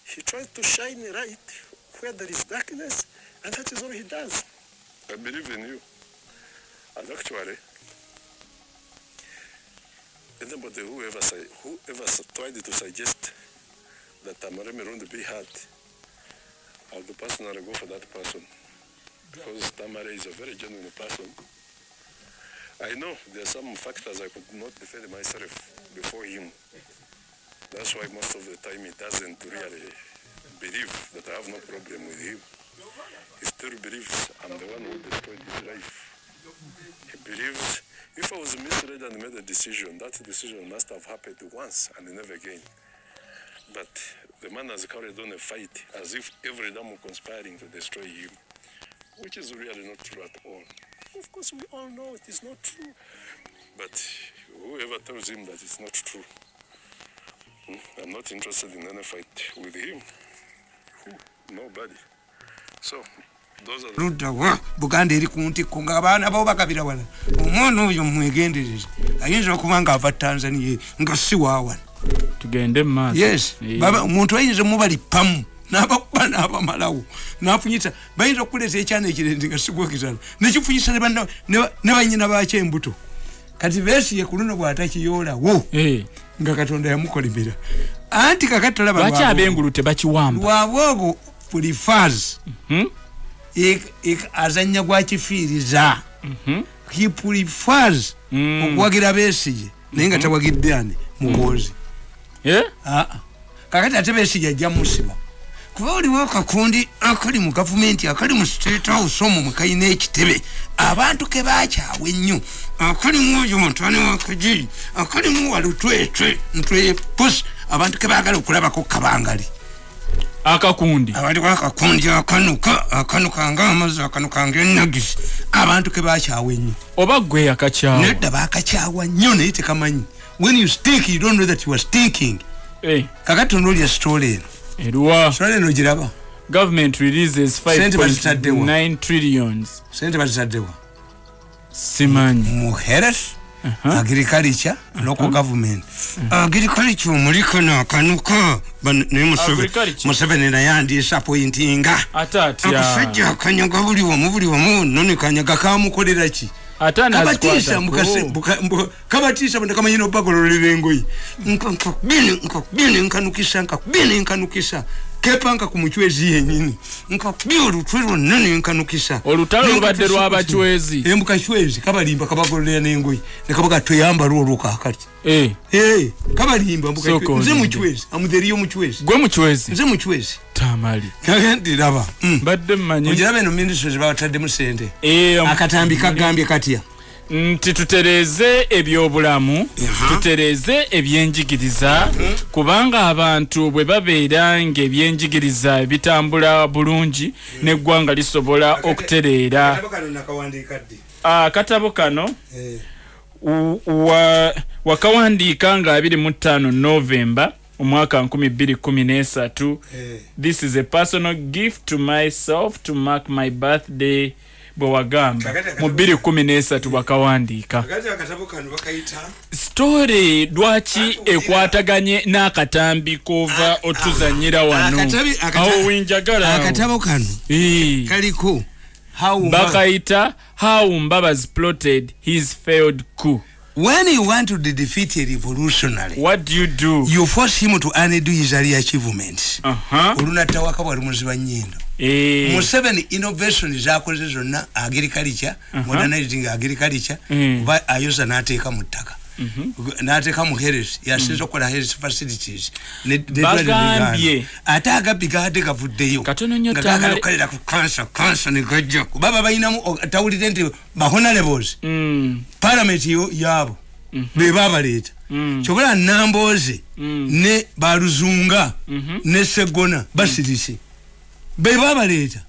He tries to shine a light where there is darkness, and that is all he does.
I believe in you. And actually, anybody whoever tried to suggest that Tamale Mirundi be hard, I would personally go for that person. Because Tamale is a very genuine person. I know there are some factors I could not defend myself before him. That's why most of the time he doesn't really believe that I have no problem with him. He still believes I'm the one who destroyed his life. He believes if I was misled and made a decision, that decision must have happened once and never again. But the man has carried on a fight as if every time were conspiring to destroy him, which is really not true at all. Of course, we all know it is not true. But whoever tells him that it's not true, I'm not interested in any fight with him. Nobody. So, those are the...
Buganda eri kunti kunga abana babo bakabira wala. Omwana oyo mwegendereze. Ayinza okubanga ava Tanzania nga si wawa.
Tugende maaso.
Yes. Baba omuntu ayinza mubali pamu. N'abakuba n'abamalawo n'afunyisa bayinza okuleeta ekyana ekirende nga sigwokizana nekifunyisa ne banyina baakyo embuto kati Besigye ku luno bw'atakiyoola nga Katonda yamukolimira anti kakati olaba
lwaki ab'engulu tebakiwamba
lwabwogo pulifaz azannya gwa kifiiriza kipulifaz okuwagira Besigye naye nga tawagidde ani mugozi kakati ate Besigye ajja musiba kuba oliwo akakundi akali mu gavumenti akali mu State House omwo mukayina ekitebe abantu ke bakyawe ennyo akali mu oyo mutane wa Kajiri akali mu walutwetwe ntwe push abantu ke baagala okulabako kabangali
akakundi
abantu akakundi akanuka ng'amazzi akanuka ng'ennagisi abantu ke bakyawe ennyo
oba gwe yakakyawa
nedda baakakyawa nnyo naye tekamanyi when you stink you don't know that you are stinking kakati onolya story eno
Edwa.
Sorry no giraba.
Government releases 5.9 trillions.
Sente batisaddewa.
Simanyi.
Muheres. Agriculture, local government. Agriculture mulikana kanuka ne Museveni na yandisa pointinga.
Atati ya.
Akusajja kanyaga buli wamu none kanyaga kamukolera ki.
Atana
kabatisa mukase kabatisa banda kama yino bagolo libengoyi nkanukisa kepanka kumuchwezi yenyini nkabiro twero nane nkanukisa
olutalo lubadde lw'abachwezi
embuka chwezi kabalimba kabagolera n'engoyi ne kabaga toyamba lwoluka akati kabalimba mbuka nze muchwezi amuderiyo muchwezi
gwe muchwezi
nze muchwezi
Tamale
kagandi laba
badde manyi
ojirabe no ministers batadde mu sente akatambi kagambye katya
nti tutereze ebyobulamu tutereze ebyenjigiriza kubanga abantu bwe babeera ng'ebyenjigiriza bitambula bulungi n'eggwanga lisobola okutereera akatabo kano wakawandiika nga 25 November omwaka 2013 this is a personal gift to myself to mark my birthday bwagamba mu 2013 bakawandiika story dwachi ekwataganye n'akatambi kova otuzanyira wano awo winjagala
akatabo kano kaliko
bakaita how Mbabazi plotted his failed coup.
When you want to defeat a revolutionary,
what do?
You force him to undo his early achievements. Olunata wakabali muziba nyindo. Museveni innovation zakoze zonna agriculture, modernizing agriculture, kuba ayoza n'ateeka mu ttaka. N'ateeka mu health, yasinza okukola health facilities.
Bagambye.
Ate agabigadde gavuddeyo.
Katono nnyo Tamale.
Kalira ku cancer ne gajja. Baba bayinamu tawulidde nti honorables. Parliament yabo. Be babaleeta. Kyobula Namboze ne Baluzunga ne Segona basirise. Be babaleeta.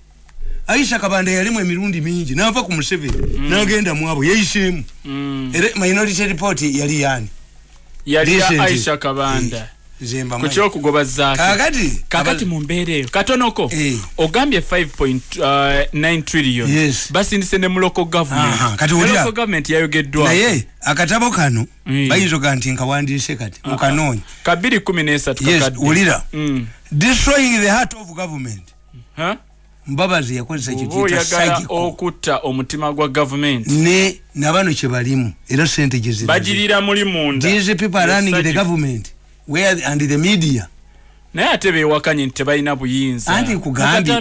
Aisha Kabanda yalimu emirundi mingi nava ku Museveni nagenda mwabo yeyisemu minority report yali yani
yali Aisha Kabanda
zemba
mai kucho kugoba zake kakati mumbereyo katonoko ogambye 5.9 trillion basi ndisene mu local government
kati ulira
local government yayogeddwa
naye akatabo kano bayinzo ganti nkawandise kati mukanonya
kabiri 13
kakadi ulira destroying the heart of government. Mbabazi yakozesa kitita psychical
okutta omutima gwa government
ne nabano kyebalimu era sente jizira
bajirira muri munda.
These people are running the government where and the media
naye ate beewakanye nti tebalina buyinza
anti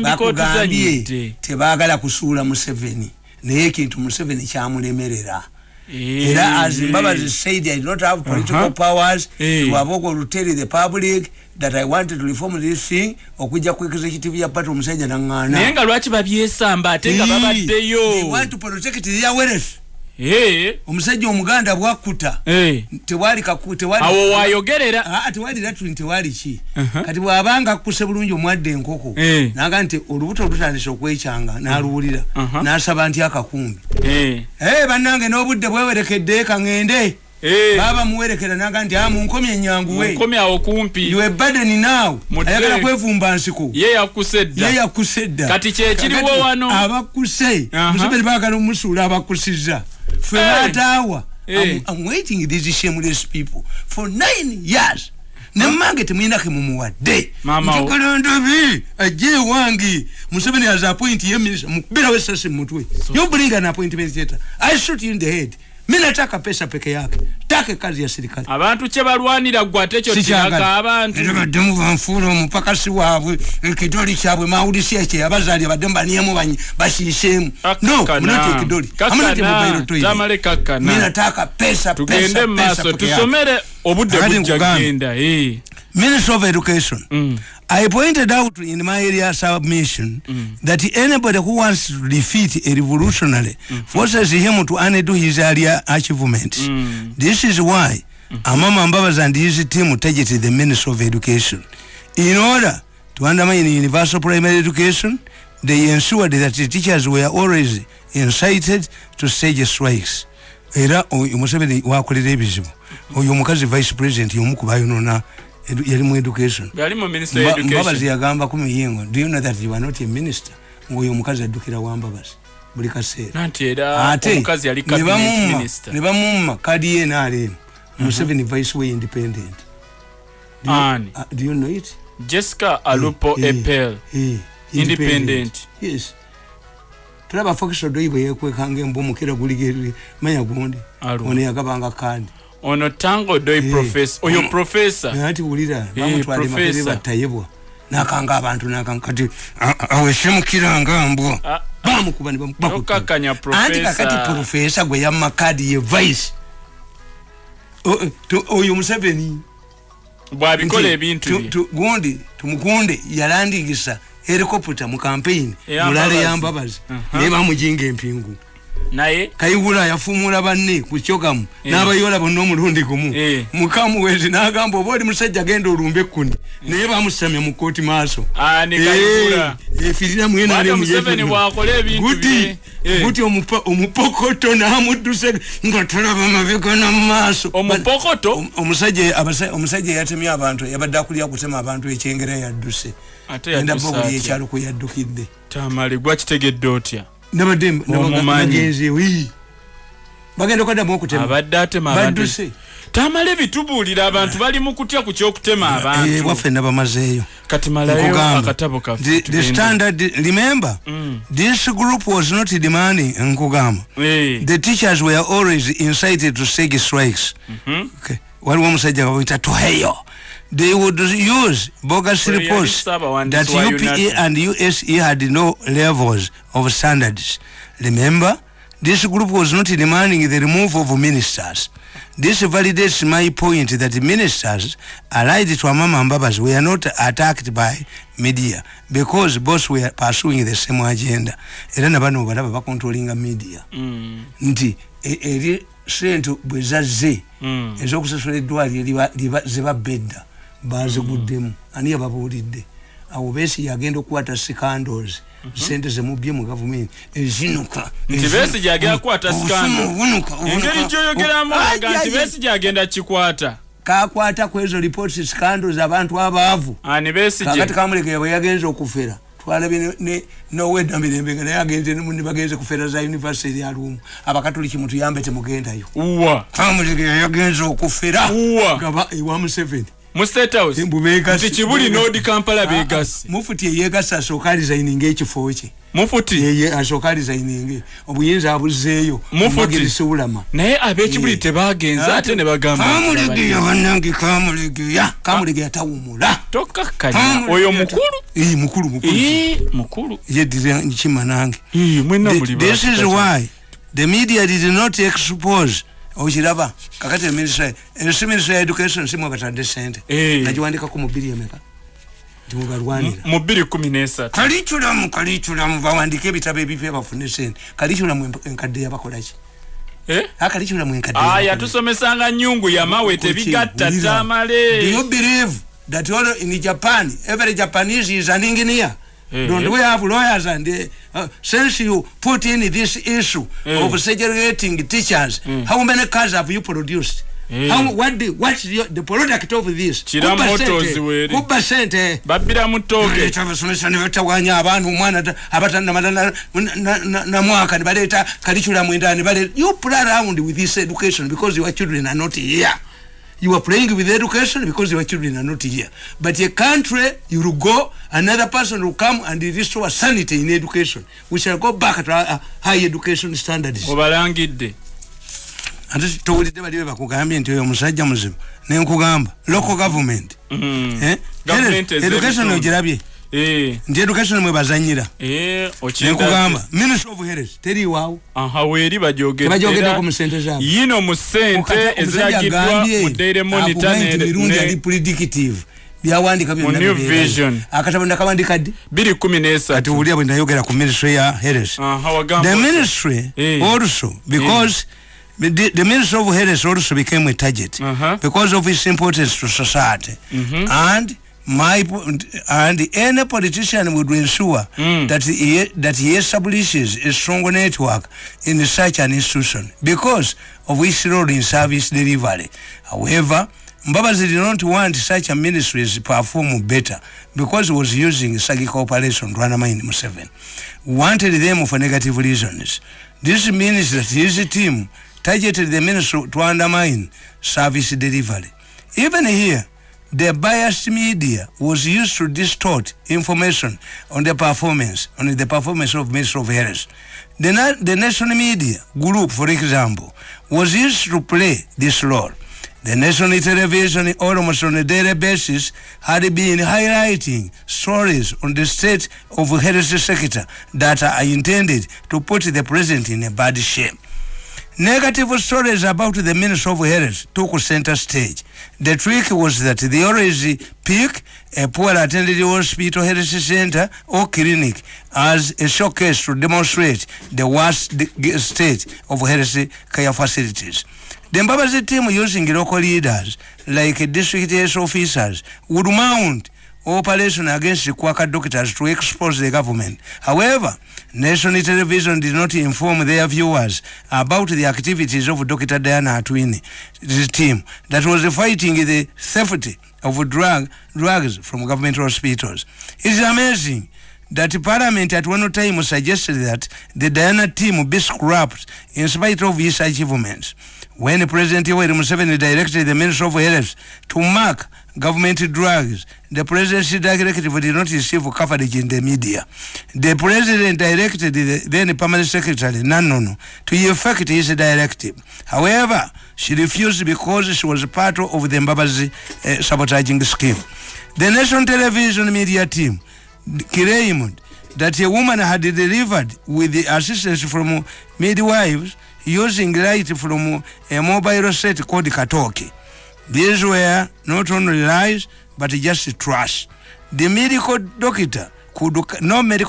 bakugambye tebaagala kusuula Museveni naye ekintu Museveni kyamulemerera. Era as Mbabazi said, I do not have political powers to have to tell the public that I wanted to reform this thing okuja ku executive ya party omusajja nangana
nenga lwaki babyesamba ate nga babaddeyo.
They want to protect their wealth. Omusajja omuganda bwakuta tewali
awo wayogerera
tewali latu tewali ki kati bwabanga kuse bulungi omwadde enkoko naga nti olubuto olutandise okwekyanga n'aluwulira n'asaba nti akakumbi bannange n'obudde bwewerekedde kangende baba muwerekera naga nti munkomye enyanguwe
munkomye awo kumpi
you a burden now ayagala kwevumba nsiko
ye yakusedda kati kye kiriwo wano
abakuse Museveni baagala omusuula abakusizza Fatawa. I'm waiting these shameless people for 9 years. Namange temwina kemumuwadde. Ntukalondobi aje wangi. Museveni has appointed him minister. Mukubira wesase mutwe. You bring an appointment letter. I shoot you in the head. Mimi nataka pesa peke yake. Take kazi ya serikali.
Abantu kyebalwanira gwatecho tiraka abantu.
Ndemu vanfulo mpaka siwabwe ekidoli kyabwe mawulisi eche abazali abademba niyemu bashishemu. No, mnati ekidoli. Amunati mobile toyi.
Tamale kakana.
Mimi nataka pesa.
Tugende maso tusomere obudde bujagenda.
Minister of Education. I pointed out in my area submission that anybody who wants to defeat a revolutionary forces him to undo his earlier achievements. This is why Amama Mbabazi and his team targeted the Minister of Education. In order to undermine universal primary education, they ensured that the teachers were always incited to stage strikes. Era Museveni wakolera ebizibu. Oyo mukazi vice president yomukubayo nona yalimu education.
Yalimu minister education.
Mbabazi yagamba kumuyingo. Do you know that you are not a minister? Ngoyo mukazi adukira wa Mbabazi. Buli kaseera.
Nanti era omukazi yali cabinet minister.
Ne bamumma kadi ye naalemu. Museveni vice way independent. Do you know it?
Jessica Alupo Epel. Independent.
Yes. Tulaba focus odoyiwe yekwekanga embomu kera guligeri manya gundi. Ono yagabanga kandi.
Ono tango doi professor oyo professor
nati ulira bamutwali makereba tayebwa nakanga abantu nakanga kati aweshimukira ngambo bamukubani
bakukakanya professor
andi kakati professor gwe ya makadi ye vice oyo Museveni
bwabikola ebintu
gundi tumukunde yalandingisa helicopter mu campaign mulale ya Mbabazi ne bamujinga empingu naye kayigula yafumula banne kuchokamu n'abayola bonna omulundi gumu mukamu wezi n'agamba obodi musajja genda olumbe kuni naye bamusamye mu kooti maaso
ne kayigula
efirina mwena ali
Museveni bwakola ebintu
guti omupokoto n'amudduse nga tulaba mabega n'amaaso
omupokoto
omusajja yatemye abantu yabadde akulira kutema abantu ekyengera yadduse enda boguli ekyalo kwe yaddukidde
Tamale gwakitegedde otya
nabagenzi bagenda kwadamu okutema
abadde atema abantu Tamale bitubulira abantu bali mu kutya ku kyokutema abantu
waffe nabamazeeyo
kati malayo akatabo kafe
the standard remember this group was not demanding nkugamba the teachers were always incited to take strikes okay waliwo omusajja bawita toheyo. They would use bogus reports that UPE and USE had no levels of standards. Remember, this group was not demanding the removal of ministers. This validates my point that ministers allied to Amama Mbabazi were not attacked by media because both were pursuing the same agenda. Era nabano balaba controlling media. Nti eri sente bwezaze ezokusasula eddwaliro ziba bedda baziguddemu ani yababulidde awo besi yagenda okukwata scandals sente zemubye mu government ezinuka
nti besi jagenda kukwata scandals engeri gyoyogeramu nti besi jagenda kikwata
kakwata kwezo reports scandals abantu abaavu
ani besi
kakati kamuleke bwe yagenze okufera twalabe no weda mirembe nga yagenze ne bagenze kufera za university ya Rumu abakatoliki mutuyambe temugendayo
uwa
kamuleke yagenze okufera ngaba ewa Museveni
mu State House nti Kibuli Nodi Kampala begasi
mufuti yegasa asokali zaininga ekifo kye
mufuti
yeye asokali zaininga obuyinza abuzeeyo
mufuti
sulama
naye ab'Ekibuli tebagenza ate ne bagamba
kamuligiya bannange kamuligiya tawumula
tokkakkanya oyo mukulu
yeddira nkima nange
mwenna muli
this is why the media did not expose Ojiraba kakati ministry education simwa batande sente najiwandika ku mubiri emeka timugarwanira
mubiri 13
curriculum bawandike ebitabo ebipya bafune sente curriculum enkadde yabakolaki curriculum enkadde
yatusomesanga nyungu ya mawe tebigatta Tamale.
Do you believe that all in Japan every Japanese is an engineer? Don't we have lawyers and since you put in this issue of segregating teachers, how many cars have you produced? What's the product of this? Who percent?
Babira mutoke.
You play around with this education because your children are not here. You are playing with education because your children are not here. But a country, you will go, another person will come and restore sanity in education. We shall go back to our high education standards.
Obalangidde.
And this told them bakugambye nti oyo musajja muzibu. Ne nkugamba local government. Education ogirabye. Ndi education mwe bazanyira. Nkugamba Ministry of Health teri wawo.
Weri bajogera
ku musente zabo.
Yino musente ezagidwa mu Daily Monitor ne
Mirundi ali predictive. Byawandika byonna
New Vision.
Akatabonda kabandika ddi
2013
ati uli abwe ndayogera ku Ministry ya Health. The ministry also because the Ministry of Health also became a target because of its importance to society. And any politician would ensure that he establishes a strong network in such an institution because of its role in service delivery. However, Mbabazi did not want such a ministry to perform better because he was using Sagi Corporation to undermine Museveni. Wanted them for negative reasons. This means that his team targeted the ministry to undermine service delivery. Even here, the biased media was used to distort information on the performance of Ministry of Health. The national media group, for example, was used to play this role. The national television, almost on a daily basis, had been highlighting stories on the state of health sector that are intended to put the president in a bad shape. Negative stories about the Ministry of Health took center stage. The trick was that they always pick a poor attended hospital, health center or clinic as a showcase to demonstrate the worst state of health care facilities. The Mbabazi team, using local leaders like district health officers, would mount operation against the quacker doctors to expose the government. However, national television did not inform their viewers about the activities of Dr. Diana Atwini's team that was fighting the theft of drugs from government hospitals. It is amazing that Parliament at one time suggested that the Diana team be scrapped in spite of its achievements. When President Yoweri Museveni directed the Ministry of Health to mark government drugs, the presidency directive did not receive coverage in the media. The president directed the then permanent secretary Nanono to effect his directive. However, she refused because she was part of the Mbabazi sabotaging scheme. The national television media team claimed that a woman had delivered with the assistance from midwives using light from a mobile set called Katoke. These were not only lies, but just trust. No medical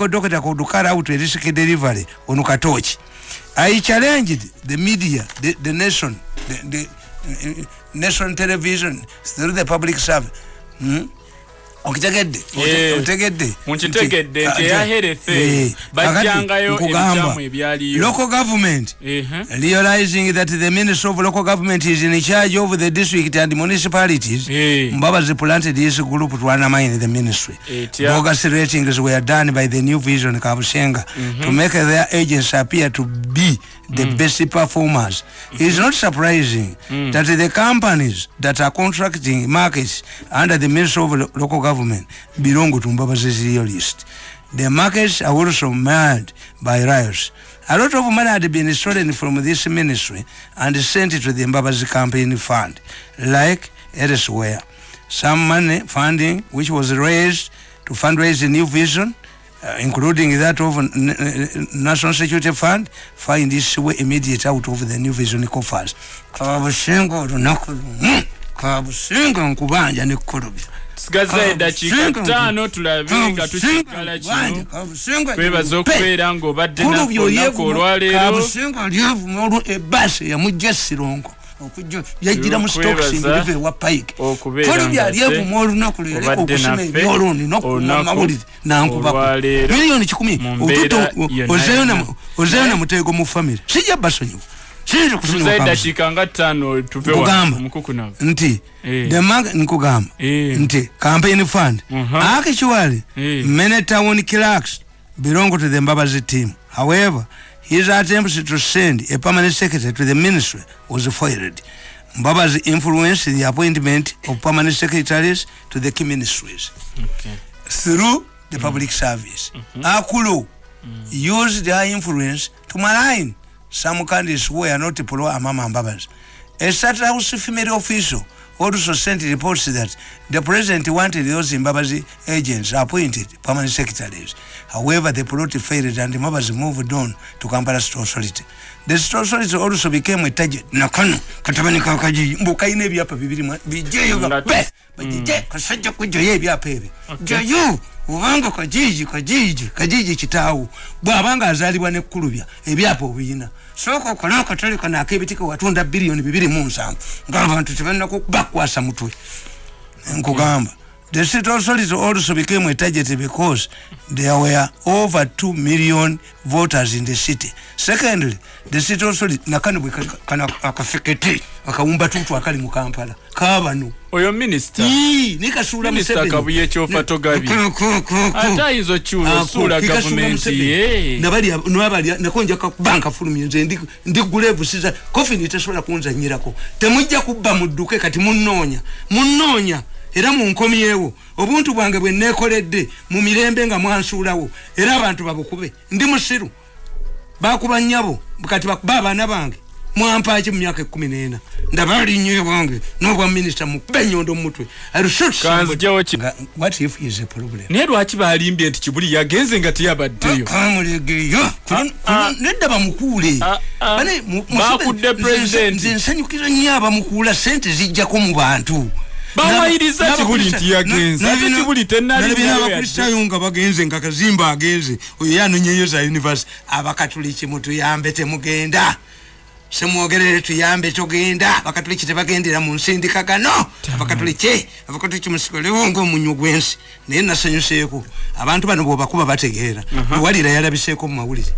doctor could carry out a risk delivery on Katochi. I challenged the media, the nation, the national television through the public service. Okitegedde.
Munchitegedde nti yaherefe. Bajjangayo ebijamu ebyaliyo.
Local government realizing that the Ministry of Local Government is in charge of the district and municipalities. Mbabazi planted this group to undermine the ministry. Bogus ratings were done by the New Vision Kabushenga to make their agents appear to be the best performers. It's not surprising that the companies that are contracting markets under the Ministry of Local Government belong to Mbabazi's list. The markets are also made by riots. A lot of money had been stolen from this ministry and sent to the Mbabazi campaign fund, like elsewhere. Some money funding which was raised to fundraise the New Vision, including that of National Security Fund, find its way immediate out of the New Vision coffers. Kabusengo nkubanja ne korobya.
Sigaza dakika 5 tulabinga tukikala kino. Kwebaza okubeera ngo badde na olwaleero.
Kabusengo lyavu molu ebase ya mujjasirongo. Okujjo yagira mu stocks ngirive wa pike. Korobya lyavu molu nakulere okusime byolundi nokumawulire nankuba. Milioni 10 otuto ozena mutego mu family. Sijja basonyo.
Tuzaida chikanga 5 tupewa mukukuna
nti the mark nkugamba nti campaign fund actually many town clerks belong to the Mbabazi team. However, his attempts to send a permanent secretary to the ministry was foiled. Mbabazi influenced the appointment of permanent secretaries to the key ministries through the public service. Akulu used their influence to malign some candidates who were not pro Amama Mbabazi. A certain House female official also sent reports that the president wanted those Mbabazi agents appointed permanent secretaries. However, the plot failed and Mbabazi moved on to Kampala State Authority. The State Authority also became a target. Nakano, Katabani Kakaji, Mbukaine Biapa Bibirima, Bijayo, Bajaj, Kasaja Kujoye Biape, Jayu, Wanga Kajiji Chitau, Babanga Azaliwa Nekurubia, Ebiapo Vina. Soko kono katoli kana akebitiko watunda bilioni 2 munsa ngaba tutubenda ku bakwasa mutwe nkugamba. The state authorities also became a target because there were over 2 million voters in the city. Secondly, the state authorities nakanubwe kana akafikete akaumba tutu akali mu Kampala kabano
oyo minister
nikasula
minister kabuye chofa togabi ata hizo chulo sura government nabali nakonja ka banka fulumye nze ndi gulevu siza kofi nitasola kunza nyirako temujja kubba mudduke kati munnonya era munkomyewo obuntu bwange bwe nekoledde mu mirembe nga mwansuulawo era abantu babukube ndi musiru bakuba nyabo kati baba nabange mwampaaki mu myaka 14 ndabali nnyo wange n'obwa minister mu benyondo mutwe what if is a problem ne lwaki balimbye nti Kibuli yagenze nga tiyabaddeyo
kamulegeyo nedda bamukule bane
bakudde president
nsanyukira nnyo abamukula sente zijjako mu bantu
bawayiriza Kibuli nti yagenze ate Kibuli tenali
n'abakristayo nga bagenze nga Kazimba agenze oyo yanonyeyo za university abakatuliki mutuyambe temugenda semwogerere tuyambe togenda bakatuliki tebagendera mu nsindikagano abakatuliki musikole ngo munyugwensi naye nasanyuseeko abantu bano bo bakuba bategeera walira yalabiseko mu mawulire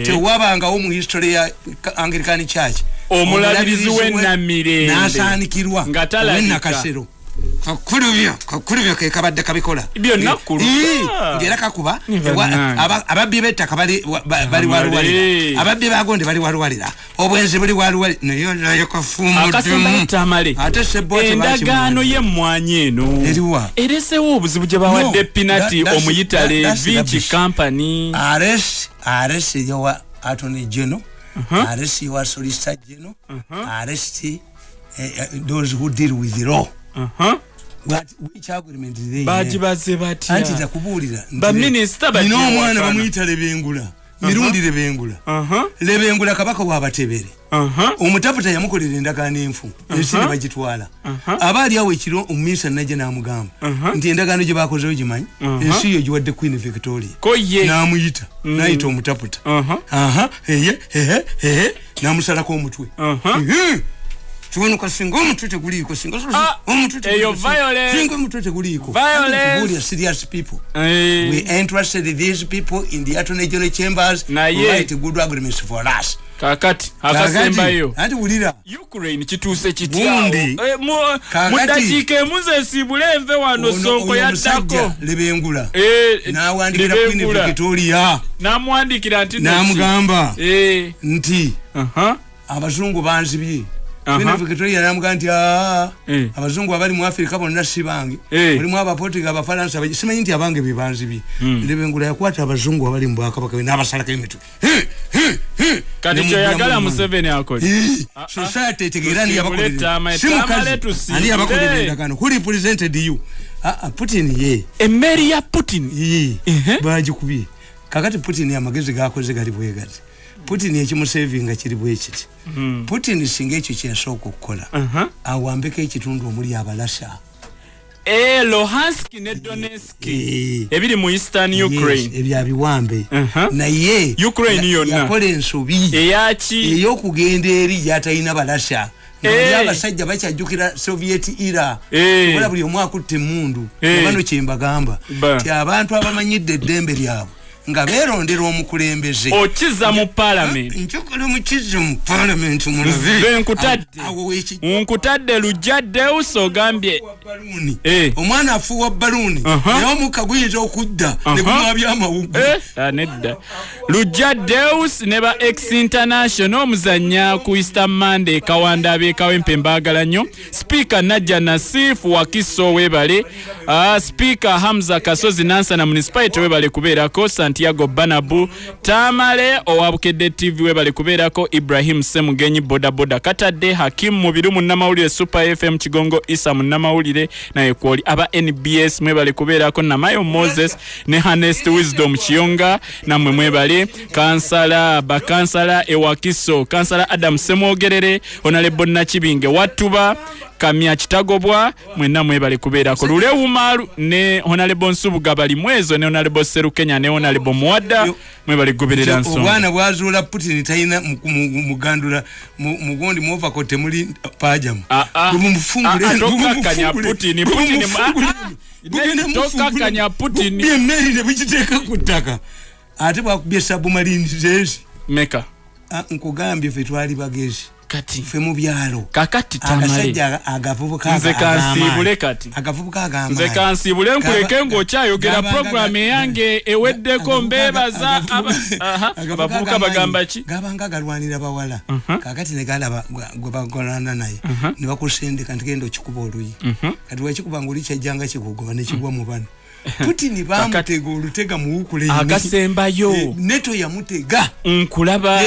tewabanga wo mu history ya Anglican Church
omulabirizi w'ennamirembe
nasaanikirwa w'ennakasero kakulubya ke kabadde kabikola
ibyo nakulu
ngera kakuba ababbi bettaka bali walwalira ababbi bagonde bali walwalira obwenzi buli walwalira nayo kafumu
akasemba Tamale
ate sebote
endagaano ye mmwanyi eno
eriwa
eresewo obuzibu gye bawadde Pinati omuyitale Vinci Company
arrest yowa Attorney General arrest yowa Solicitor General arrest those who deal with the law. Which agreement is there?
Bajibaze batia.
Anti takubulira.
Ba minister batia.
Nino mwana bamuyita Lebengula. Mirundi Lebengula. Lebengula kabaka wabatebere. Omutaputa yamukolera endagaano enfu. Ensini bagitwala. Abali awo ekiro omumisa najja namugamba. Nti endagaano gye bakozeyo gimanyi. Ensi yo giwadde Queen Victoria.
Koye.
Namuyita. Nayita omutaputa. Namusalako omutwe. Chiwono kasinga omutute guliko singa omutute
eyo violence
singa omutute guliko
violence
serious people we interested these people in the attorney general chambers to write good agreements for us
kakati akasembayo
ati ulira
Ukraine kituse kityawo mudakike muze sibule enve wano sonko yaddako
lebengula nawandikira Queen Victoria
namwandikira nti
namugamba nti abazungu banzibye Queen Victoria namugamba nti abazungu abali mu Afrika bonna sibange mulimu abaportugal abafaransa simanyi nti abange bebanzibye lebengula yakwata abazungu abali mu Bwakabaka n'abasalako emitwe
kati kyo yagala Museveni akoli
society tegerani yabakolera ani yabakolera kano who represented you Putin ye
emmeri ya Putin
bajikubye kakati Putin amagezi gakoze gali bwegati Putin ekimusavinga kiri bwekiti Putin singa ekyo kyasooka okukola awambeko ekitundu omuli abalasha
Luhansk ne Donetsk ebiri mu Eastern Ukraine
ebyabiwambe naye
Ukraine yonna
yakola ensobi
eyaki
ey'okugenda eri yatalina balasha abasajja bakyajjukira Soviet era wala buli omu akutte emmundu bano kyembagamba ti abantu abamanyidde eddembe lyabwe nga beerondera omukulembeze
okiza mu parliament
nkyokole mukiza mu parliament mulabe
nkutadde Lujjaddeus ogambye
omwana afuuwa baluni naye omukka guyinza okudda ne gumwabya amawugwe
nedda Lujjaddeus ne ba ex international omuzanya ku Easter Monday kawanda ab'ekawempe mbaagala nnyo speaker Najja Nasifu Wakiso webale speaker Hamza Kasozi Nansana municipality webale kubeerako Santiago Banabu Tamale owabukedde TV webale kubeerako Ibrahim Semugenyi boda katadde Hakim Mubiru munnamawulire Super FM Kigongo Isa munnamawulire naye kwoli aba NBS mwebale kubeerako Namayo Moses ne Honest Wisdom Kiyonga namwe mwebale bakansala Ewakiso kansala Adam Semwogerere Honorable Nakibinge Watuba Kamya Kitagobwa mwenna mwebale kubeerako Lule Umaru ne Honorable Nsubuga bali mwezo ne Honorable Serukenya ne Honorable Muwadda mwebale goberera nsonga
obwana bwazuula Putin tayina mugandula mugondi muova kote muli pajamu mumufungule
tokakanya Putin tokakanya Putin
byemmeri ne bikiteeka ku ttaka ate bwakubye submarine zezi
meka
nkugambye ffe twali bagezi
kati
ffe mu byalo
kakati Tamale
agavubuka
nze kansibule kati
agavubuka agamba
nze kansibule nkuleke ng'okyayogera program yange eweddeko mbeebaza abavubuka bagamba ki
gabanga galwanira bawala kakati ne galaba gwe bagolana naye ne bakusendeka nti genda okikuba oluyi kati wekikuba ng'oli kyajjanga kikugoba ne kigwa mu bano Putin bamutega olutega mu Ukraine
akasembayo
neto yamutega
nkulaba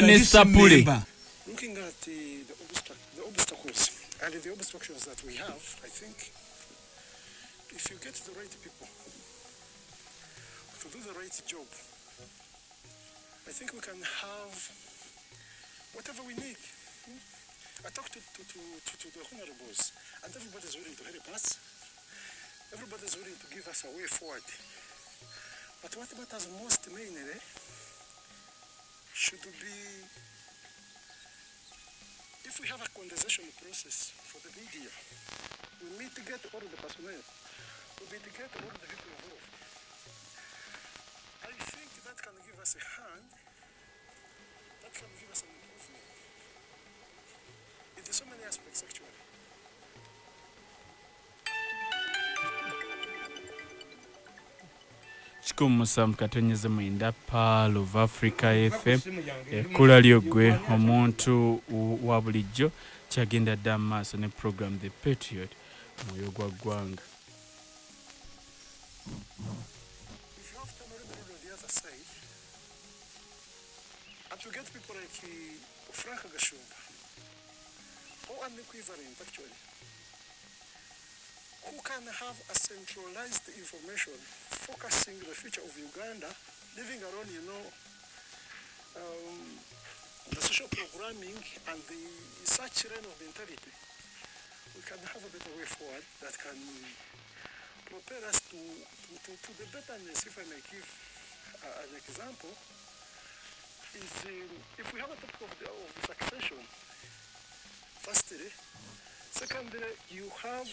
ne sapule
looking at the obstacles and the obstructions that we have. I think if you get the right people to do the right job, I think we can have whatever we need. I talked to the honorables and everybody's willing to help us. Everybody's willing to give us a way forward. But what matters most mainly should be if we have a condensation process for the media, we mitigate all the personnel, we mitigate all the people involved. I think that can give us a hand, that can give us an improvement. It is so many aspects actually.
Musamu katonyeze mwenda Pearl of Africa FM kula lyogwe omuntu wa bulijjo kyagenda dda maaso ne program The Patriot mwoyo gwa ggwanga.
If you have Tamale on the other side, and to get people like Frank Gashumba, or an equivalent actually, who can have a centralized information focusing the future of Uganda, leaving alone, the social programming and the such line of mentality. We can have a better way forward that can propel us to the betterness. If I may give an example, is if we have a topic of the succession, capacity. Secondly, you have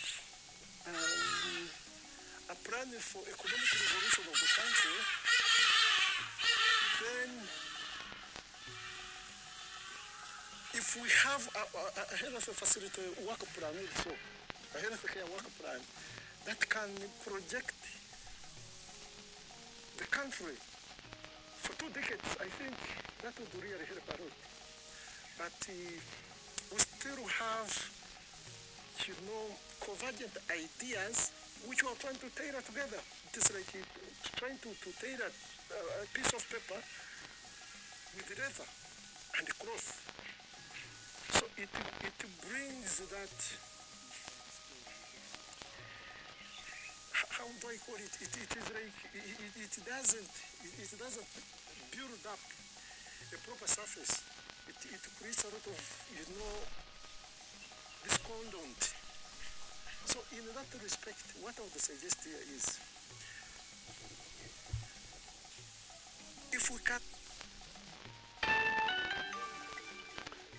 a plan for economic revolution of the country. Then, if we have a health facility work plan also, a health care work plan that can project the country for 2 decades, I think that would really help a lot. But we still have, convergent ideas which we are trying to tailor together. It is like trying to tailor a piece of paper with leather and cloth. So it brings that, how do I call it? It is like it doesn't build up a proper surface. It creates a lot of discordant. So in that respect, what I would suggest here is, if we can.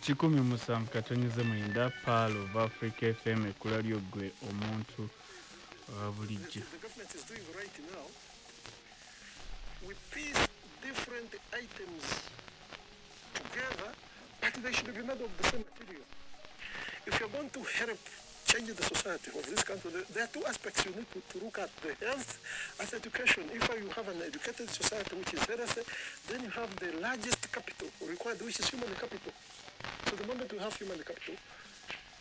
Chikumi musanvu katonyeze mwenda Pearl of Africa FM ekula lyogwe omuntu bulijjo.
The government is doing right now. We piece different items together, but they should be made of the same material. If you're going to help change the society of this country, there are 2 aspects you need to look at: the health and education. If you have an educated society which is healthy, then you have the largest capital required, which is human capital. So the moment you have human capital,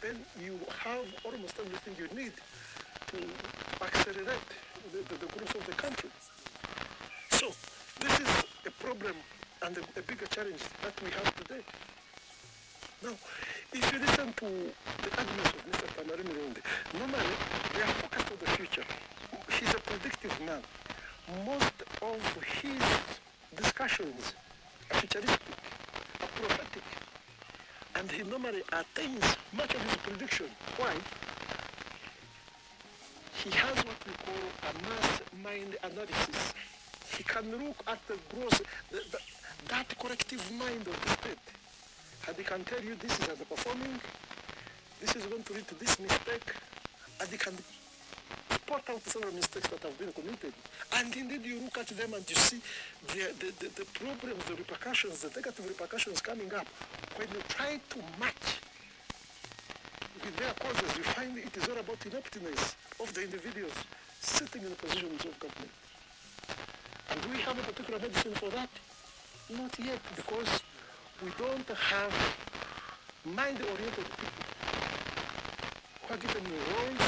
then you have almost everything you need to accelerate the growth of the country. So this is a problem and a bigger challenge that we have today. Now, if you listen to the arguments of Mr. Tamale Mirundi, normally they are focused on the future. He's a predictive man. Most of his discussions are futuristic, are prophetic, and he normally attains much of his prediction. Why? He has what we call a mass mind analysis. He can look at the growth, that collective mind of the state, and he can tell you this is underperforming, this is going to lead to this mistake, and he can spot out several mistakes that have been committed. And indeed, you look at them and you see the problems, the repercussions, the negative repercussions coming up. When you try to match with their causes, you find it is all about ineptness of the individuals sitting in the positions of government. And do we have a particular medicine for that? Not yet, because we don't have mind-oriented people who are given roles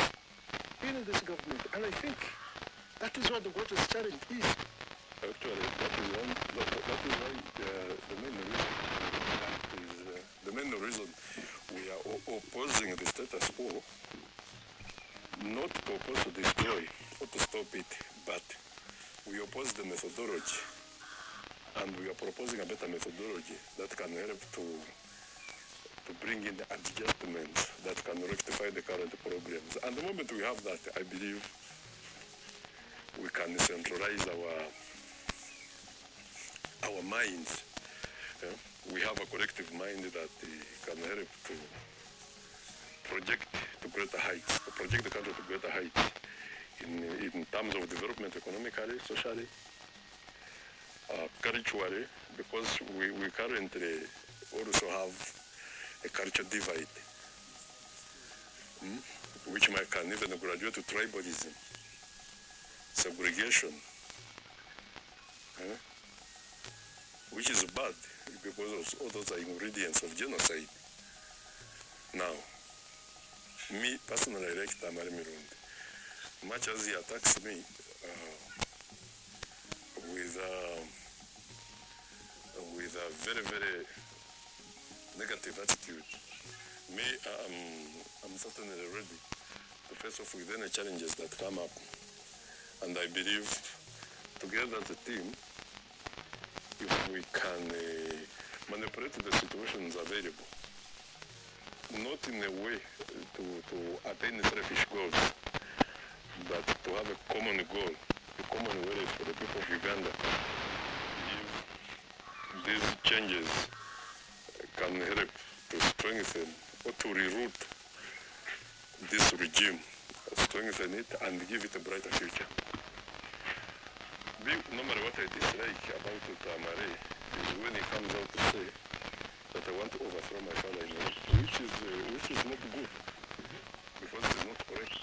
in this government. And I think that is what the greatest challenge is.
Actually, that is why the main reason we are opposing the status quo, not to oppose to destroy or to stop it, but we oppose the methodology, and we are proposing a better methodology that can help to bring in adjustments that can rectify the current problems. And the moment we have that, I believe we can centralize our minds. We have a collective mind that can help to project to greater heights, to project the country to greater heights in terms of development economically, socially, culturally, because we currently also have a culture divide, which can even graduate to tribalism, segregation, which is bad because all those are ingredients of genocide. Now, me personally, I like Tamale Mirundi. Much as he attacks me with a very, very negative attitude, me, I'm certainly ready to face off with any challenges that come up. And I believe together as a team, if we can manipulate the situations available, not in a way to attain selfish goals, but to have a common goal, a common way for the people of Uganda. If these changes can help to strengthen or to reroute this regime, strengthen it, and give it a brighter future. No matter what I dislike about Tamale is when he comes out to say that I want to overthrow my father-in-law, which is not good, because it is not correct.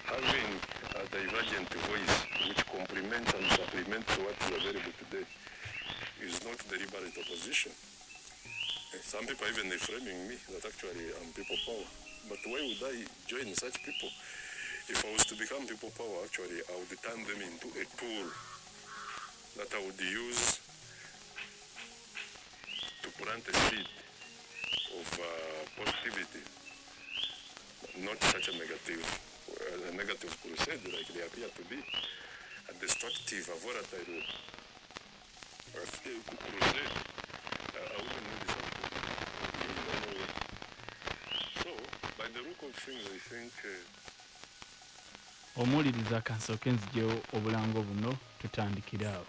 Having a divergent voice which complements and supplements what is available today is not deliberate opposition. Some people are even framing me that actually I'm people power. But why would I join such people? If I was to become people power, actually, I would turn them into a tool that I would use to plant a seed of positivity, not such a negative crusade like they appear to be, a destructive, a volatile crusade. I wouldn't need something in any way. So, by the look of things, I think.
Omuliriza kansooke nzijewo obulango buno tutandikire awo.